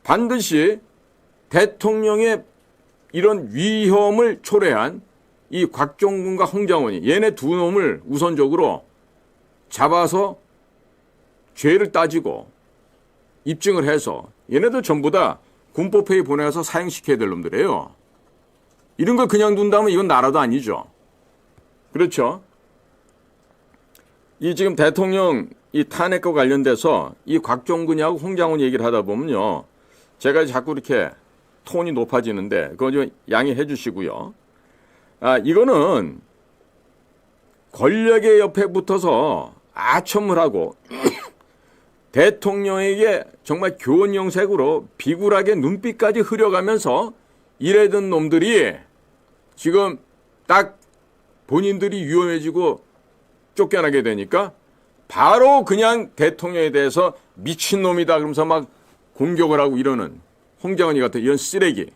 반드시 대통령의 이런 위험을 초래한 이 곽종근과 홍장원이 얘네 두 놈을 우선적으로 잡아서 죄를 따지고 입증을 해서 얘네들 전부 다 군법회의 보내서 사형시켜야 될 놈들이에요. 이런 걸 그냥 둔다면 이건 나라도 아니죠. 그렇죠? 이 지금 대통령 이 탄핵과 관련돼서 이 곽종근이하고 홍장훈 얘기를 하다 보면요. 제가 자꾸 이렇게 톤이 높아지는데 그거 좀 양해해 주시고요. 이거는 권력의 옆에 붙어서 아첨을 하고 대통령에게 정말 교원 영색으로 비굴하게 눈빛까지 흐려가면서 이래던 놈들이 지금 딱 본인들이 위험해지고 쫓겨나게 되니까 바로 그냥 대통령에 대해서 미친놈이다 그러면서 막 공격을 하고 이러는 홍장훈이 같은 이런 쓰레기,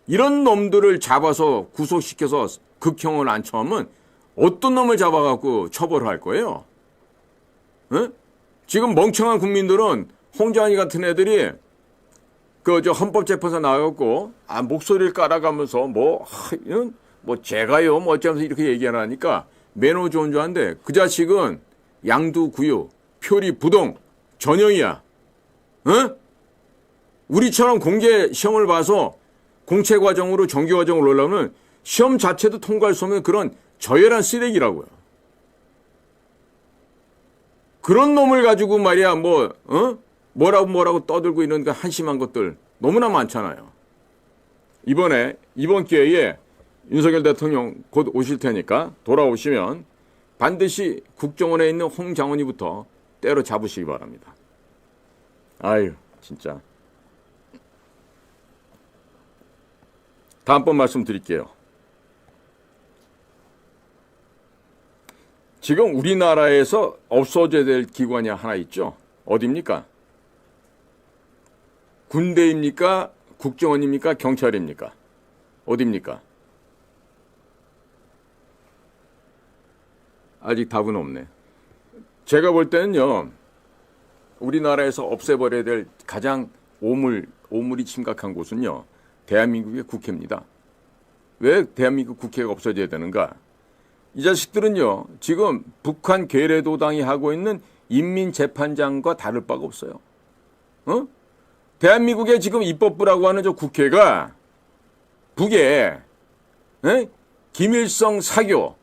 이런 놈들을 잡아서 구속시켜서 극형을 안처하면 어떤 놈을 잡아갖고 처벌을 할 거예요? 에? 지금 멍청한 국민들은 홍장훈이 같은 애들이 저 헌법재판소 나와갖고 목소리를 깔아가면서 뭐 제가요 뭐 어쩌면서 이렇게 얘기하니까 매너 좋은 줄 아는데 그 자식은 양두구유, 표리부동, 전형이야. 어? 우리처럼 공개 시험을 봐서 공채 과정으로 정규 과정으로 올라오면 시험 자체도 통과할 수 없는 그런 저열한 쓰레기라고요. 그런 놈을 가지고 말이야 뭐라고 떠들고 있는 그 한심한 것들 너무나 많잖아요. 이번 기회에 윤석열 대통령 곧 오실 테니까 돌아오시면 반드시 국정원에 있는 홍장훈이부터 때려잡으시기 바랍니다. 아유 진짜. 다음번 말씀드릴게요. 지금 우리나라에서 없어져야 될 기관이 하나 있죠. 어디입니까? 군대입니까? 국정원입니까? 경찰입니까? 어디입니까? 아직 답은 없네. 제가 볼 때는요. 우리나라에서 없애버려야 될 가장 오물이 심각한 곳은요. 대한민국의 국회입니다. 왜 대한민국 국회가 없어져야 되는가? 이 자식들은요. 지금 북한 괴뢰도당이 하고 있는 인민재판장과 다를 바가 없어요. 대한민국의 지금 입법부라고 하는 저 국회가 북에 김일성 사교,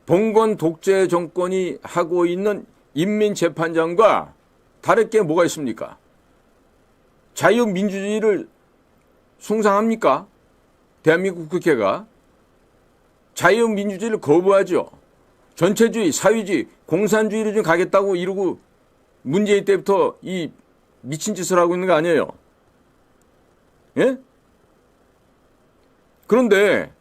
봉건 독재 정권이 하고 있는 인민재판장과 다를 게 뭐가 있습니까? 자유민주주의를 숭상합니까? 대한민국 국회가 자유민주주의를 거부하죠. 전체주의, 사회주의, 공산주의를 좀 가겠다고 이러고 문재인 때부터 이 미친 짓을 하고 있는 거 아니에요? 예? 그런데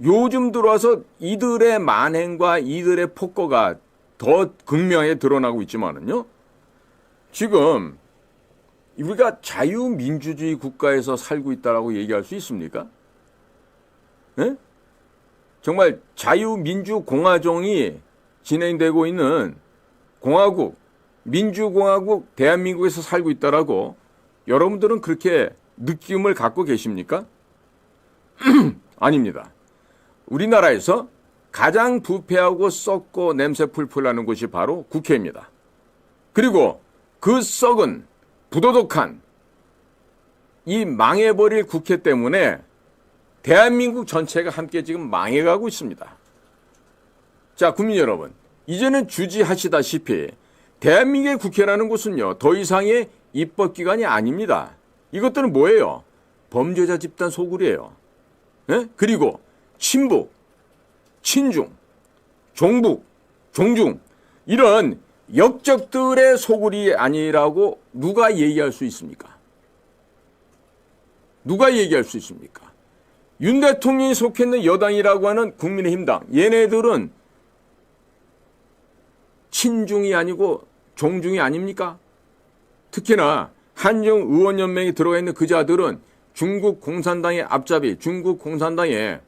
요즘 들어와서 이들의 만행과 이들의 폭거가 더 극명하게 드러나고 있지만은요. 지금 우리가 자유민주주의 국가에서 살고 있다라고 얘기할 수 있습니까? 예? 정말 자유민주공화정이 진행되고 있는 공화국, 민주공화국 대한민국에서 살고 있다라고 여러분들은 그렇게 느낌을 갖고 계십니까? 아닙니다. 우리나라에서 가장 부패하고 썩고 냄새 풀풀 나는 곳이 바로 국회입니다. 그리고 그 썩은 부도덕한 이 망해버릴 국회 때문에 대한민국 전체가 함께 지금 망해가고 있습니다. 자, 국민 여러분, 이제는 주지하시다시피 대한민국의 국회라는 곳은요, 더 이상의 입법기관이 아닙니다. 이것들은 뭐예요? 범죄자 집단 소굴이에요. 예? 그리고 친북, 친중, 종북, 종중 이런 역적들의 소굴이 아니라고 누가 얘기할 수 있습니까? 누가 얘기할 수 있습니까? 윤 대통령이 속해 있는 여당이라고 하는 국민의힘당, 얘네들은 친중이 아니고 종중이 아닙니까? 특히나 한중의원연맹이 들어가 있는 그 자들은 중국 공산당의 앞잡이, 중국 공산당의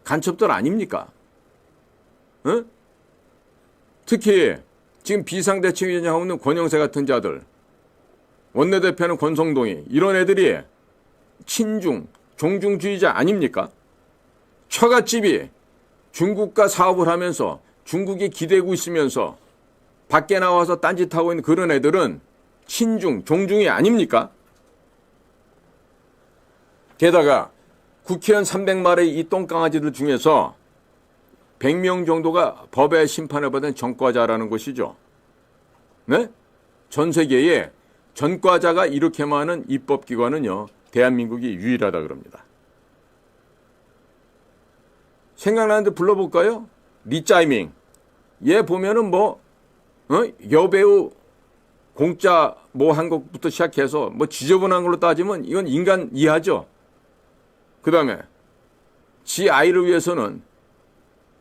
간첩들 아닙니까? 어? 특히 지금 비상대책위원장 하고 있는 권영세 같은 자들, 원내대표는 권성동이, 이런 애들이 친중, 종중주의자 아닙니까? 처갓집이 중국과 사업을 하면서 중국에 기대고 있으면서 밖에 나와서 딴짓하고 있는 그런 애들은 친중, 종중이 아닙니까? 게다가 국회의원 300마리 이 똥강아지들 중에서 100명 정도가 법의 심판을 받은 전과자라는 것이죠. 네? 전 세계에 전과자가 이렇게 많은 입법기관은요, 대한민국이 유일하다 그럽니다. 생각나는데 불러볼까요? 리짜이밍. 얘 보면은 여배우 공짜 한 것부터 시작해서 지저분한 걸로 따지면 이건 인간 이하죠. 그 다음에 지 아이를 위해서는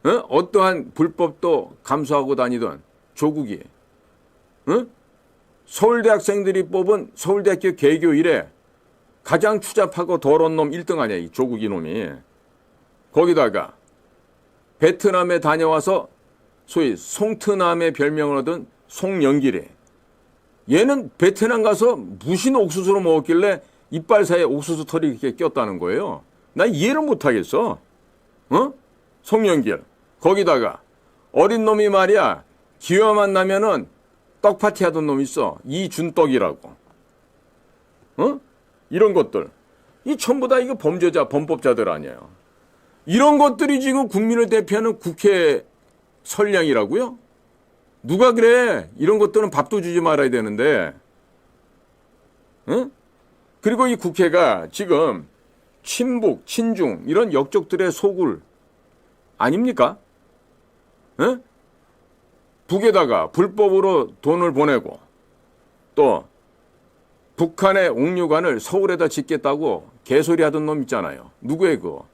어떠한 불법도 감수하고 다니던 조국이 서울대 학생들이 뽑은 서울대학교 개교 이래 가장 추잡하고 더러운 놈 1등 아니야, 이 조국 이놈이. 거기다가 베트남에 다녀와서 소위 송트남의 별명을 얻은 송영길이, 얘는 베트남 가서 무슨 옥수수를 먹었길래 이빨 사이에 옥수수 털이 이렇게 꼈다는 거예요. 난 이해를 못하겠어. 송영길. 거기다가 어린 놈이 말이야, 기회만 나면은 떡파티 하던 놈 있어. 이준떡이라고. 이런 것들. 이 전부 다 이거 범죄자, 범법자들 아니에요. 이런 것들이 지금 국민을 대표하는 국회 선량이라고요? 누가 그래? 이런 것들은 밥도 주지 말아야 되는데. 그리고 이 국회가 지금 친북, 친중 이런 역적들의 소굴 아닙니까? 북에다가 불법으로 돈을 보내고 또 북한의 옥류관을 서울에다 짓겠다고 개소리 하던 놈 있잖아요. 누구예요 그거?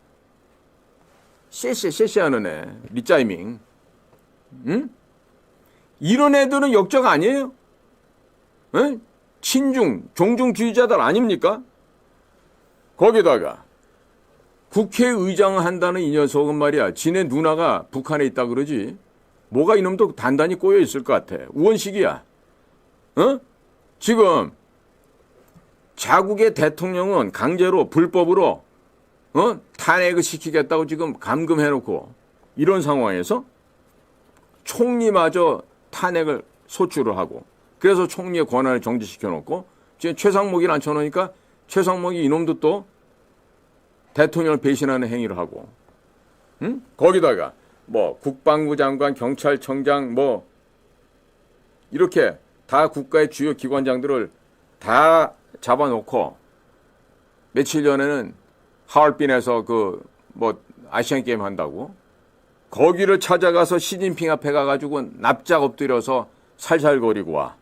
쎄쎄쎄쎄하는 애, 리짜이밍. 이런 애들은 역적 아니에요? 친중, 종중주의자들 아닙니까? 거기다가 국회의장 한다는 이 녀석은 말이야, 지네 누나가 북한에 있다 그러지. 뭐가 이놈도 단단히 꼬여 있을 것 같아. 우원식이야. 지금 자국의 대통령은 강제로 불법으로 탄핵을 시키겠다고 지금 감금해놓고 이런 상황에서 총리마저 탄핵을 소추를 하고, 그래서 총리의 권한을 정지시켜놓고 지금 최상목이를 앉혀놓으니까 최상목이 이놈도 또 대통령을 배신하는 행위를 하고, 거기다가 국방부 장관, 경찰청장 이렇게 다 국가의 주요 기관장들을 다 잡아놓고, 며칠 전에는 하얼빈에서 아시안 게임 한다고 거기를 찾아가서 시진핑 앞에 가가지고 납작 엎드려서 살살거리고 와.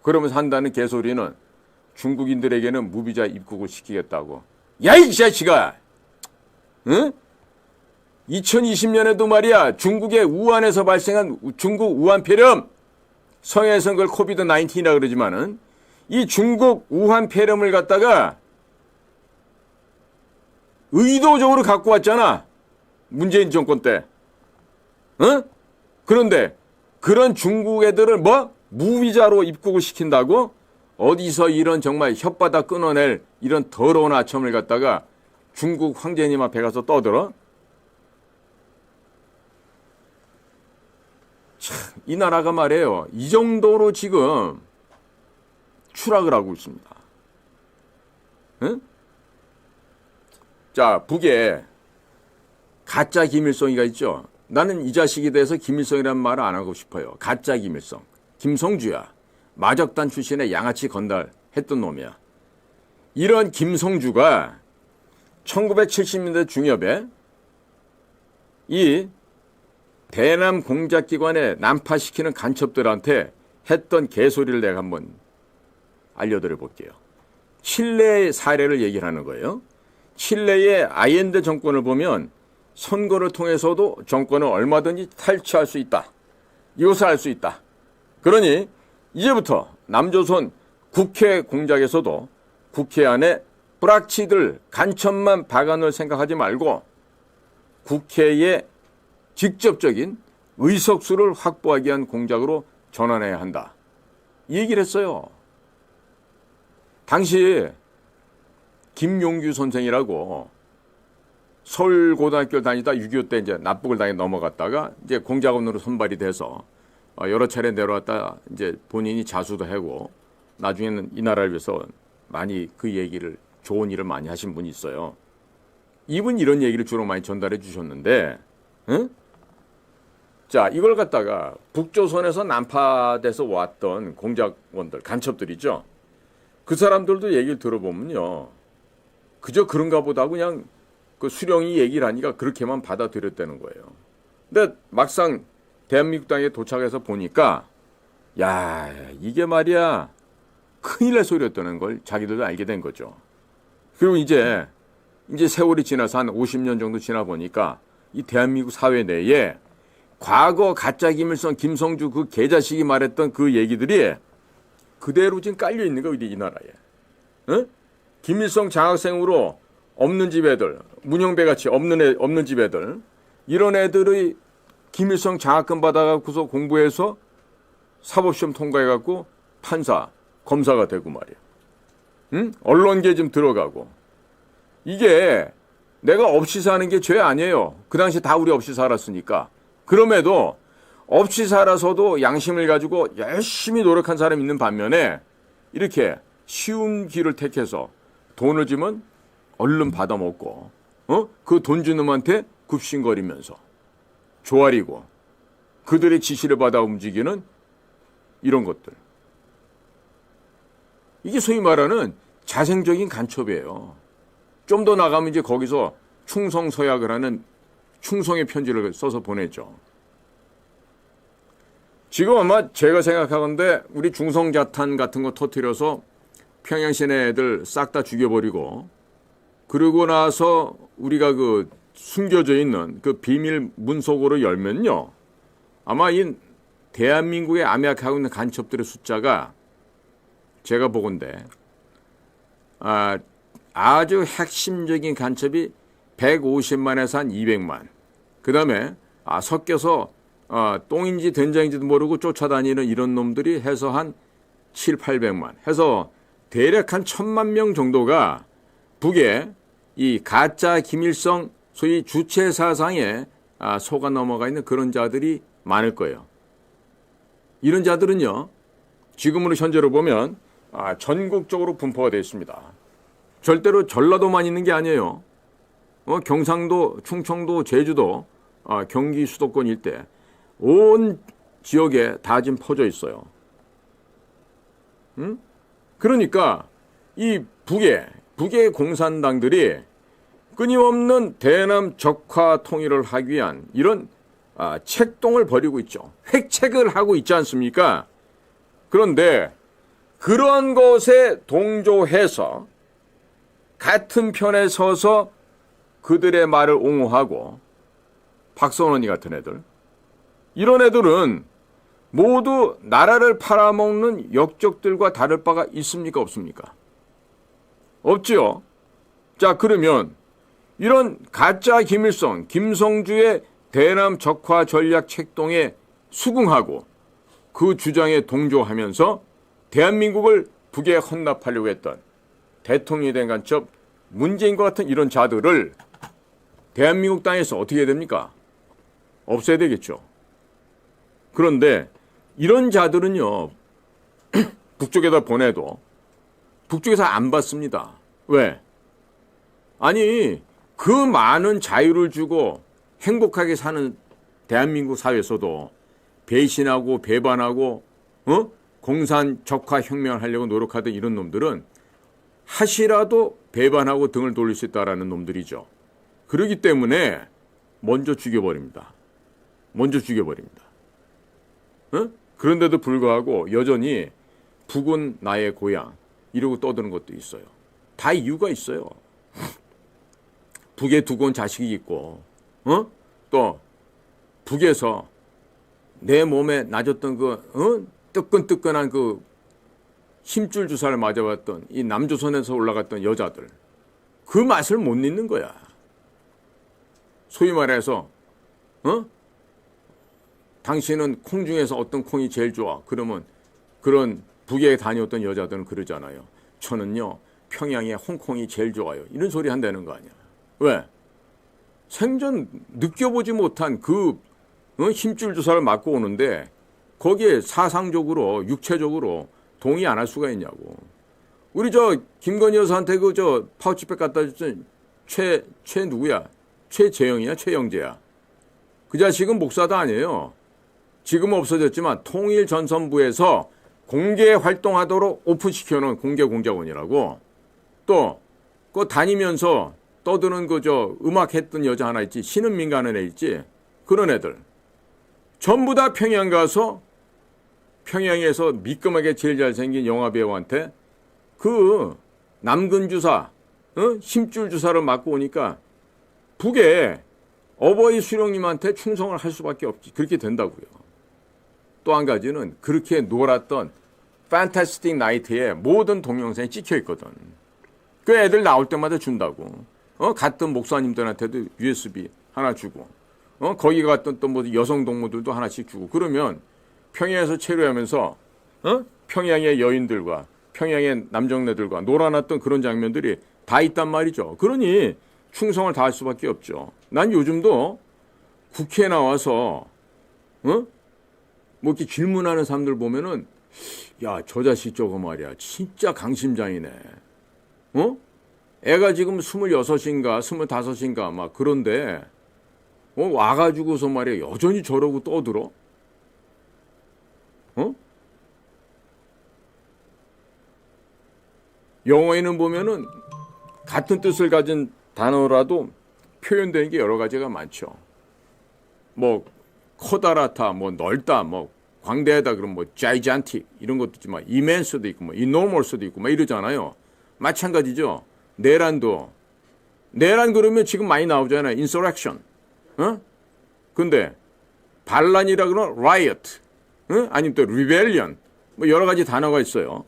그러면서 한다는 개소리는 중국인들에게는 무비자 입국을 시키겠다고. 야, 이 자식아! 2020년에도 말이야, 중국의 우한에서 발생한 중국 우한 폐렴, 성에서는 그걸 코비드 19이라 그러지만은 이 중국 우한 폐렴을 갖다가 의도적으로 갖고 왔잖아. 문재인 정권 때. 그런데 그런 중국 애들을 무비자로 입국을 시킨다고? 어디서 이런 정말 혓바닥 끊어낼 이런 더러운 아첨을 갖다가 중국 황제님 앞에 가서 떠들어? 참, 이 나라가 말이에요, 이 정도로 지금 추락을 하고 있습니다. 자, 북에 가짜 김일성이가 있죠. 나는 이 자식에 대해서 김일성이라는 말을 안 하고 싶어요. 가짜 김일성. 김성주야. 마적단 출신의 양아치 건달했던 놈이야. 이런 김성주가 1970년대 중엽에 이 대남 공작기관에 난파시키는 간첩들한테 했던 개소리를 내가 한번 알려드려 볼게요. 칠레의 사례를 얘기를 하는 거예요. 칠레의 아옌데 정권을 보면 선거를 통해서도 정권을 얼마든지 탈취할 수 있다. 이것을 알 수 있다. 그러니 이제부터 남조선 국회 공작에서도 국회 안에 뿌락치들 간첩만 박아놓을 생각하지 말고 국회에 직접적인 의석수를 확보하기 위한 공작으로 전환해야 한다. 이 얘기를 했어요. 당시 김용규 선생이라고 서울고등학교를 다니다 6.25 때 이제 납북을 당해 넘어갔다가 이제 공작원으로 선발이 돼서 여러 차례 내려왔다 이제 본인이 자수도 하고 나중에는 이 나라를 위해서 많이 그 얘기를 좋은 일을 많이 하신 분이 있어요. 이분 이런 얘기를 주로 많이 전달해 주셨는데, 응? 자, 이걸 갖다가 북조선에서 난파돼서 왔던 공작원들, 간첩들이죠. 그 사람들도 얘기를 들어보면요, 그저 그런가 보다 그냥 그 수령이 얘기를 하니까 그렇게만 받아들였다는 거예요. 근데 막상 대한민국 땅에 도착해서 보니까, 야, 이게 말이야 큰일 날 소리였다는 걸 자기들도 알게 된 거죠. 그리고 이제 세월이 지나서 한 50년 정도 지나 보니까 이 대한민국 사회 내에 과거 가짜 김일성, 김성주 그 개자식이 말했던 그 얘기들이 그대로 지금 깔려 있는 거예요, 이 나라에. 어? 김일성 장학생으로 없는 집 애들, 문형배 같이 없는 집 애들, 이런 애들의 김일성 장학금 받아갖고서 공부해서 사법시험 통과해갖고 판사, 검사가 되고 말이야. 응? 언론계 좀 들어가고. 이게 내가 없이 사는 게 죄 아니에요. 그 당시 다 우리 없이 살았으니까. 그럼에도 없이 살아서도 양심을 가지고 열심히 노력한 사람이 있는 반면에 이렇게 쉬운 길을 택해서 돈을 주면 얼른 받아먹고 그 돈 주는 놈한테 굽신거리면서 조아리고 그들의 지시를 받아 움직이는 이런 것들. 이게 소위 말하는 자생적인 간첩이에요. 좀 더 나가면 이제 거기서 충성서약을 하는 충성의 편지를 써서 보냈죠. 지금 아마 제가 생각하건대 우리 중성자탄 같은 거 터뜨려서 평양 시내 애들 싹 다 죽여버리고 그러고 나서 우리가 그 숨겨져 있는 그 비밀 문속으로 열면요. 아마 이 대한민국에 암약하고 있는 간첩들의 숫자가 제가 보건대 아주 핵심적인 간첩이 150만에서 한 200만. 그 다음에 섞여서 똥인지 된장인지도 모르고 쫓아다니는 이런 놈들이 해서 한 7, 800만. 해서 대략 한 1000만 명 정도가 북에 이 가짜 김일성 소위 주체 사상에 속아 넘어가 있는 그런 자들이 많을 거예요. 이런 자들은요. 지금으로 현재로 보면 전국적으로 분포가 되어 있습니다. 절대로 전라도만 있는 게 아니에요. 경상도, 충청도, 제주도, 경기 수도권 일대 온 지역에 다 지금 퍼져 있어요. 응? 그러니까 이 북의 공산당들이 끊임없는 대남 적화 통일을 하기 위한 이런 책동을 벌이고 있죠. 획책을 하고 있지 않습니까? 그런데 그런 것에 동조해서 같은 편에 서서 그들의 말을 옹호하고 박선원이 같은 애들 이런 애들은 모두 나라를 팔아먹는 역적들과 다를 바가 있습니까? 없습니까? 없지요. 자, 그러면 이런 가짜 김일성, 김성주의 대남 적화 전략 책동에 수긍하고 그 주장에 동조하면서 대한민국을 북에 헌납하려고 했던 대통령이 된 간첩 문재인과 같은 이런 자들을 대한민국 땅에서 어떻게 해야 됩니까? 없애야 되겠죠. 그런데 이런 자들은요. 북쪽에다 보내도 북쪽에서 안 받습니다. 왜? 아니 그 많은 자유를 주고 행복하게 사는 대한민국 사회에서도 배신하고 배반하고 공산 적화 혁명을 하려고 노력하던 이런 놈들은 하시라도 배반하고 등을 돌릴 수 있다라는 놈들이죠. 그렇기 때문에 먼저 죽여버립니다. 그런데도 불구하고 여전히 북은 나의 고향 이러고 떠드는 것도 있어요. 다 이유가 있어요. 북에 두고 온 자식이 있고 또 북에서 내 몸에 나졌던 그 뜨끈뜨끈한 그 힘줄 주사를 맞아봤던 이 남조선에서 올라갔던 여자들 그 맛을 못 잊는 거야. 소위 말해서 당신은 콩 중에서 어떤 콩이 제일 좋아? 그러면 그런 북에 다녀왔던 여자들은 그러잖아요. 저는요 평양의 홍콩이 제일 좋아요. 이런 소리 한다는 거 아니야. 왜? 생전 느껴보지 못한 그 힘줄 주사를 맞고 오는데 거기에 사상적으로 육체적으로 동의 안 할 수가 있냐고. 우리 저 김건희 여사한테 그 저 파우치백 갖다 줬더니 최 누구야? 최재영이야? 최영재야? 그 자식은 목사도 아니에요. 지금 없어졌지만 통일전선부에서 공개 활동하도록 오픈시켜놓은 공개공작원이라고. 또 그 다니면서 떠드는 그 저 음악 했던 여자 하나 있지. 신은민 가는 애 있지. 그런 애들 전부 다 평양 가서 평양에서 미끄하게 제일 잘생긴 영화배우한테 그 남근주사, 힘줄 주사를 맞고 오니까 북에 어버이 수령님한테 충성을 할 수밖에 없지. 그렇게 된다고요. 또 한 가지는 그렇게 놀았던 판타스틱 나이트에 모든 동영상이 찍혀 있거든. 그 애들 나올 때마다 준다고. 갔던 목사님들한테도 USB 하나 주고, 거기 갔던 또 뭐 여성 동무들도 하나씩 주고. 그러면 평양에서 체류하면서 평양의 여인들과 평양의 남정네들과 놀아났던 그런 장면들이 다 있단 말이죠. 그러니 충성을 다할 수밖에 없죠. 난 요즘도 국회에 나와서 뭐 이렇게 질문하는 사람들 보면은 야, 저 자식 저거 말이야 진짜 강심장이네. 애가 지금 26인가 25인가 막 그런데 와가지고서 말이야 여전히 저러고 떠들어. 영어에는 보면은 같은 뜻을 가진 단어라도 표현되는 게 여러 가지가 많죠. 뭐 커다랗다, 뭐 넓다, 뭐 광대하다 그러면 뭐 gigantic 이런 것도 있지만 immense도 있고 뭐 enormous도 있고 막 이러잖아요. 마찬가지죠. 내란도 내란 그러면 지금 많이 나오잖아요. insurrection. 근데 반란이라 그러면 riot. 아니면 또 rebellion. 뭐 여러 가지 단어가 있어요.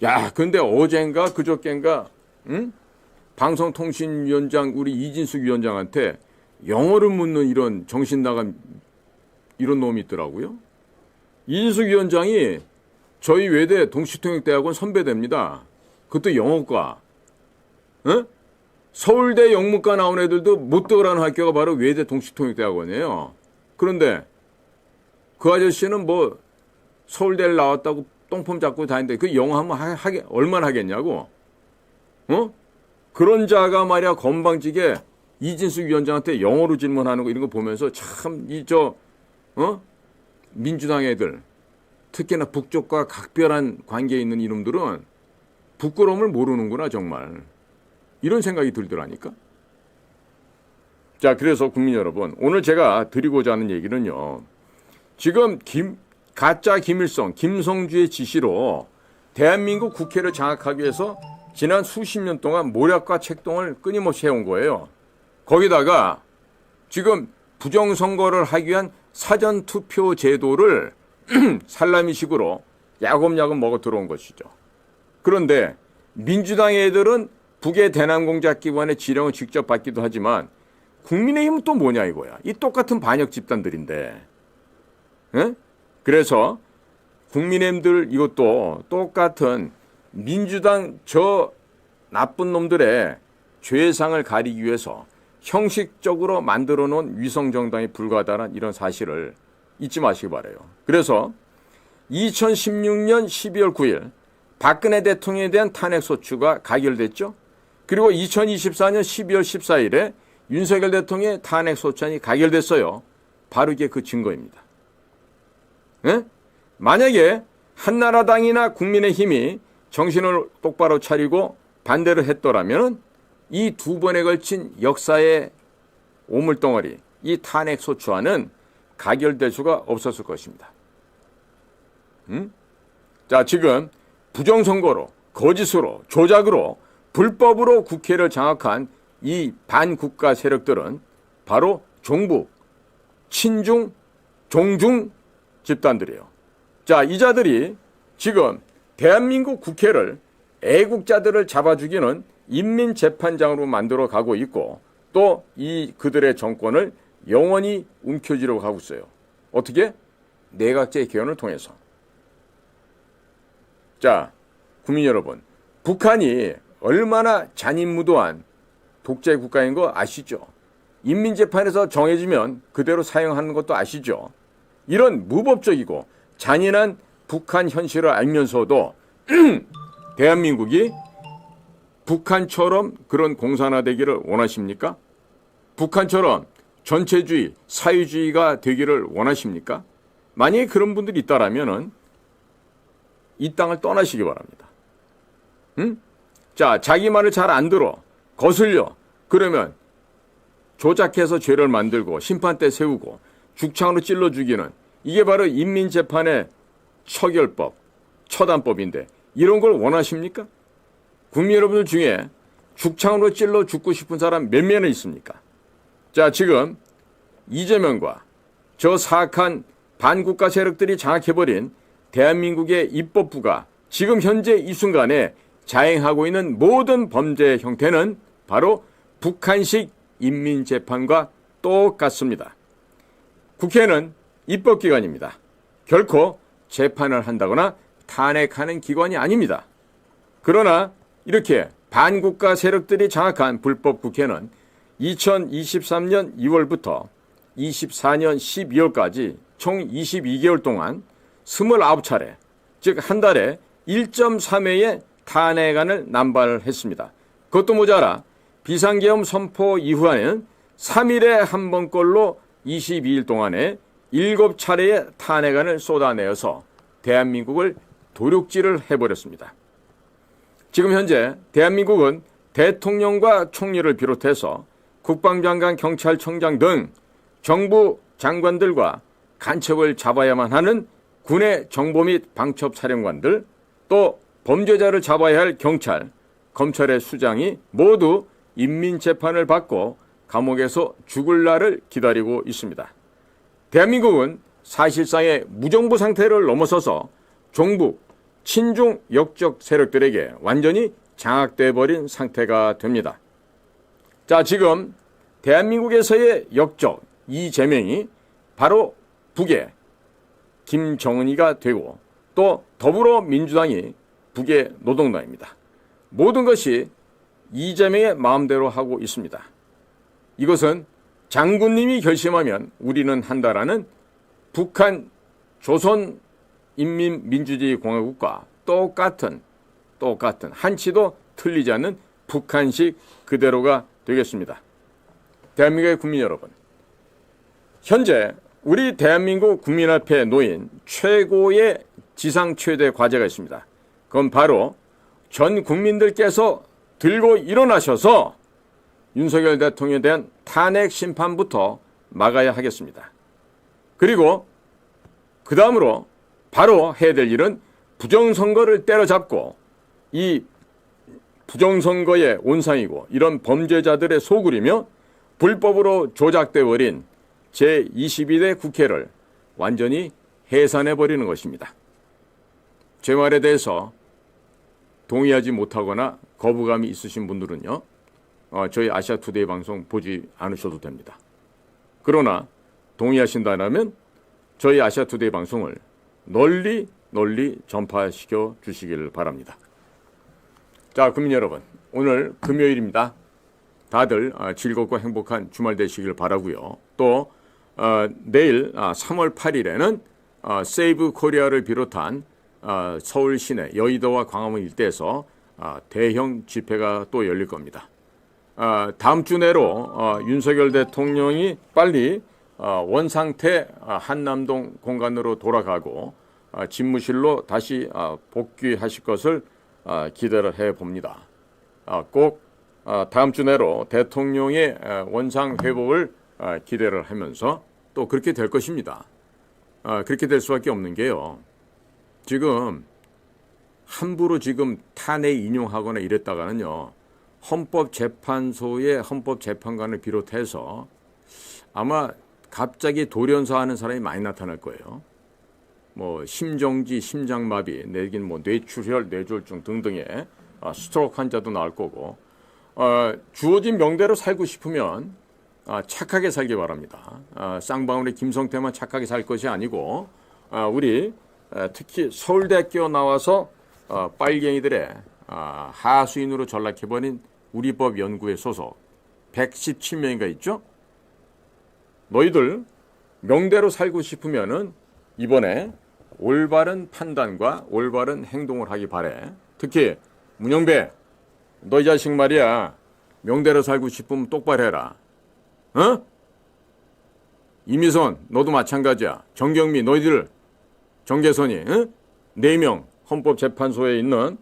야, 근데 어젠가 그저께인가 방송통신위원장 우리 이진숙 위원장한테 영어를 묻는 이런 정신 나간 이런 놈이 있더라고요. 이진숙 위원장이 저희 외대 동시통역대학원 선배됩니다. 그것도 영어과. 서울대 영문과 나온 애들도 못 들어가는 학교가 바로 외대 동시통역대학원이에요. 그런데 그 아저씨는 뭐 서울대를 나왔다고 똥폼 잡고 다니는데 그 영어 한번 얼마나 하겠냐고. 그런 자가 말이야 건방지게 이진숙 위원장한테 영어로 질문하는 거 이런 거 보면서 참 민주당 애들 특히나 북쪽과 각별한 관계에 있는 이놈들은 부끄러움을 모르는구나 정말. 이런 생각이 들더라니까. 자, 그래서 국민 여러분 오늘 제가 드리고자 하는 얘기는요. 지금 가짜 김일성, 김성주의 지시로 대한민국 국회를 장악하기 위해서 지난 수십 년 동안 모략과 책동을 끊임없이 해온 거예요. 거기다가 지금 부정선거를 하기 위한 사전투표 제도를 살라미식으로 야곱야곱 먹어 들어온 것이죠. 그런데 민주당 애들은 북의 대남공작기관의 지령을 직접 받기도 하지만 국민의힘은 또 뭐냐 이거야. 이 똑같은 반역 집단들인데. 그래서 국민의힘들 이것도 똑같은 민주당 저 나쁜 놈들의 죄상을 가리기 위해서 형식적으로 만들어 놓은 위성정당에 불과하다는 이런 사실을 잊지 마시기 바라요. 그래서 2016년 12월 9일 박근혜 대통령에 대한 탄핵소추가 가결됐죠. 그리고 2024년 12월 14일에 윤석열 대통령의 탄핵소추안이 가결됐어요. 바로 이게 그 증거입니다. 만약에 한나라당이나 국민의힘이 정신을 똑바로 차리고 반대를 했더라면 이 두 번에 걸친 역사의 오물덩어리, 이 탄핵소추안은 가결될 수가 없었을 것입니다. 자, 지금 부정선거로, 거짓으로, 조작으로, 불법으로 국회를 장악한 이 반국가 세력들은 바로 종북, 친중, 종중 집단들이에요. 자, 이 자들이 지금 대한민국 국회를 애국자들을 잡아 죽이는 인민재판장으로 만들어 가고 있고 또 이 그들의 정권을 영원히 움켜쥐려고 하고 있어요. 어떻게? 내각제 개헌을 통해서. 자, 국민 여러분, 북한이 얼마나 잔인무도한 독재 국가인 거 아시죠? 인민재판에서 정해지면 그대로 사용하는 것도 아시죠? 이런 무법적이고 잔인한 북한 현실을 알면서도 대한민국이 북한처럼 그런 공산화되기를 원하십니까? 북한처럼 전체주의, 사회주의가 되기를 원하십니까? 만약에 그런 분들이 있다라면은 이 땅을 떠나시기 바랍니다. 응? 자, 자기 말을 잘 안 들어, 거슬려. 그러면 조작해서 죄를 만들고 심판대 세우고 죽창으로 찔러 죽이는, 이게 바로 인민재판의 처결법, 처단법인데 이런 걸 원하십니까? 국민 여러분들 중에 죽창으로 찔러 죽고 싶은 사람 몇 명이나 있습니까? 자, 지금 이재명과 저 사악한 반국가 세력들이 장악해버린 대한민국의 입법부가 지금 현재 이 순간에 자행하고 있는 모든 범죄의 형태는 바로 북한식 인민재판과 똑같습니다. 국회는 입법기관입니다. 결코 재판을 한다거나 탄핵하는 기관이 아닙니다. 그러나 이렇게 반국가 세력들이 장악한 불법 국회는 2023년 2월부터 24년 12월까지 총 22개월 동안 29차례, 즉 한 달에 1.3회의 탄핵안을 남발했습니다. 그것도 모자라 비상계엄 선포 이후에는 3일에 한 번꼴로 22일 동안에 7차례의 탄핵안을 쏟아내어서 대한민국을 도륙질을 해버렸습니다. 지금 현재 대한민국은 대통령과 총리를 비롯해서 국방장관, 경찰청장 등 정부 장관들과 간첩을 잡아야만 하는 군의 정보 및 방첩사령관들, 또 범죄자를 잡아야 할 경찰, 검찰의 수장이 모두 인민재판을 받고 감옥에서 죽을 날을 기다리고 있습니다. 대한민국은 사실상의 무정부 상태를 넘어서서 종북, 친중 역적 세력들에게 완전히 장악돼 버린 상태가 됩니다. 자, 지금 대한민국에서의 역적 이재명이 바로 북의 김정은이가 되고 또 더불어민주당이 북의 노동당입니다. 모든 것이 이재명의 마음대로 하고 있습니다. 이것은 장군님이 결심하면 우리는 한다라는 북한 조선인민민주주의공화국과 똑같은 한치도 틀리지 않는 북한식 그대로가 되겠습니다. 대한민국의 국민 여러분, 현재 우리 대한민국 국민 앞에 놓인 최고의 지상 최대 과제가 있습니다. 그건 바로 전 국민들께서 들고 일어나셔서 윤석열 대통령에 대한 탄핵 심판부터 막아야 하겠습니다. 그리고 그 다음으로 바로 해야 될 일은 부정선거를 때려잡고 이 부정선거의 온상이고 이런 범죄자들의 소굴이며 불법으로 조작되어 버린 제22대 국회를 완전히 해산해버리는 것입니다. 제 말에 대해서 동의하지 못하거나 거부감이 있으신 분들은요, 저희 아시아투데이 방송 보지 않으셔도 됩니다. 그러나 동의하신다면 저희 아시아투데이 방송을 널리 전파시켜 주시길 바랍니다. 자, 국민 여러분, 오늘 금요일입니다. 다들 즐겁고 행복한 주말 되시길 바라고요. 또 내일 3월 8일에는 세이브 코리아를 비롯한 서울 시내 여의도와 광화문 일대에서 대형 집회가 또 열릴 겁니다. 다음 주 내로 윤석열 대통령이 빨리 원상태 한남동 공간으로 돌아가고 집무실로 다시 복귀하실 것을 기대를 해봅니다. 꼭 다음 주 내로 대통령의 원상 회복을 기대를 하면서 또 그렇게 될 것입니다. 그렇게 될 수밖에 없는 게요, 지금 함부로 지금 탄핵 인용하거나 이랬다가는요, 헌법재판소의 헌법재판관을 비롯해서 아마 갑자기 돌연사하는 사람이 많이 나타날 거예요. 뭐 심정지, 심장마비, 내긴 뭐 뇌출혈, 뇌졸중 등등의 스트로크 환자도 나올 거고, 주어진 명대로 살고 싶으면 착하게 살기 바랍니다. 쌍방울의 김성태만 착하게 살 것이 아니고 우리 특히 서울대학교 나와서 빨갱이들의 하수인으로 전락해버린 우리법 연구회 소속 117명인가 있죠? 너희들 명대로 살고 싶으면은 이번에 올바른 판단과 올바른 행동을 하기 바래. 특히 문영배, 너 이 자식 말이야. 명대로 살고 싶으면 똑바로 해라. 어? 이미선, 너도 마찬가지야. 정경미, 너희들 정계선이 4명 헌법재판소에 있는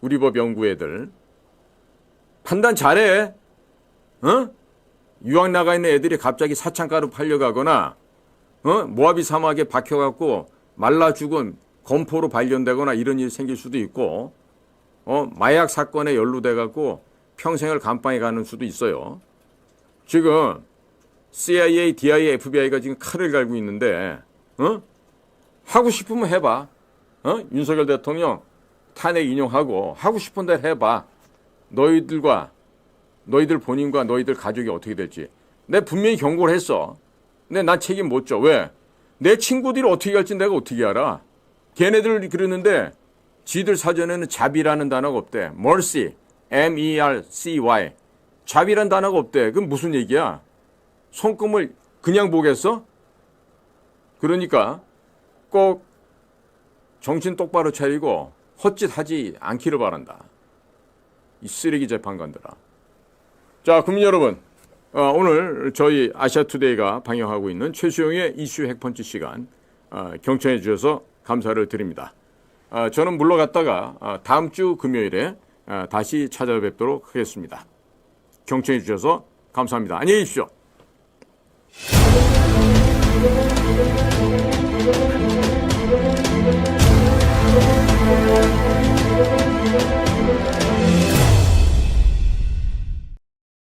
우리 법 연구애들 판단 잘해. 어? 유학 나가 있는 애들이 갑자기 사창가로 팔려가거나 모하비 사막에 박혀갖고 말라 죽은 검포로 발견되거나 이런 일이 생길 수도 있고 마약 사건에 연루돼갖고 평생을 감방에 가는 수도 있어요. 지금 CIA, DIA, FBI가 지금 칼을 갈고 있는데 하고 싶으면 해봐. 윤석열 대통령 탄핵 인용하고 하고 싶은 대로 해봐. 너희들 본인과 너희들 가족이 어떻게 될지. 내가 분명히 경고를 했어. 근데 난 책임 못 져. 왜? 내 친구들이 어떻게 갈지 내가 어떻게 알아? 걔네들 그러는데 지들 사전에는 자비라는 단어가 없대. mercy, M-E-R-C-Y. 자비라는 단어가 없대. 그럼 무슨 얘기야? 손금을 그냥 보겠어? 그러니까 꼭 정신 똑바로 차리고 헛짓하지 않기를 바란다. 이 쓰레기 재판관들아. 자, 국민 여러분, 오늘 저희 아시아투데이가 방영하고 있는 최수영의 이슈 핵펀치 시간 경청해 주셔서 감사를 드립니다. 저는 물러갔다가 다음 주 금요일에 다시 찾아뵙도록 하겠습니다. 경청해 주셔서 감사합니다. 안녕히 계십시오.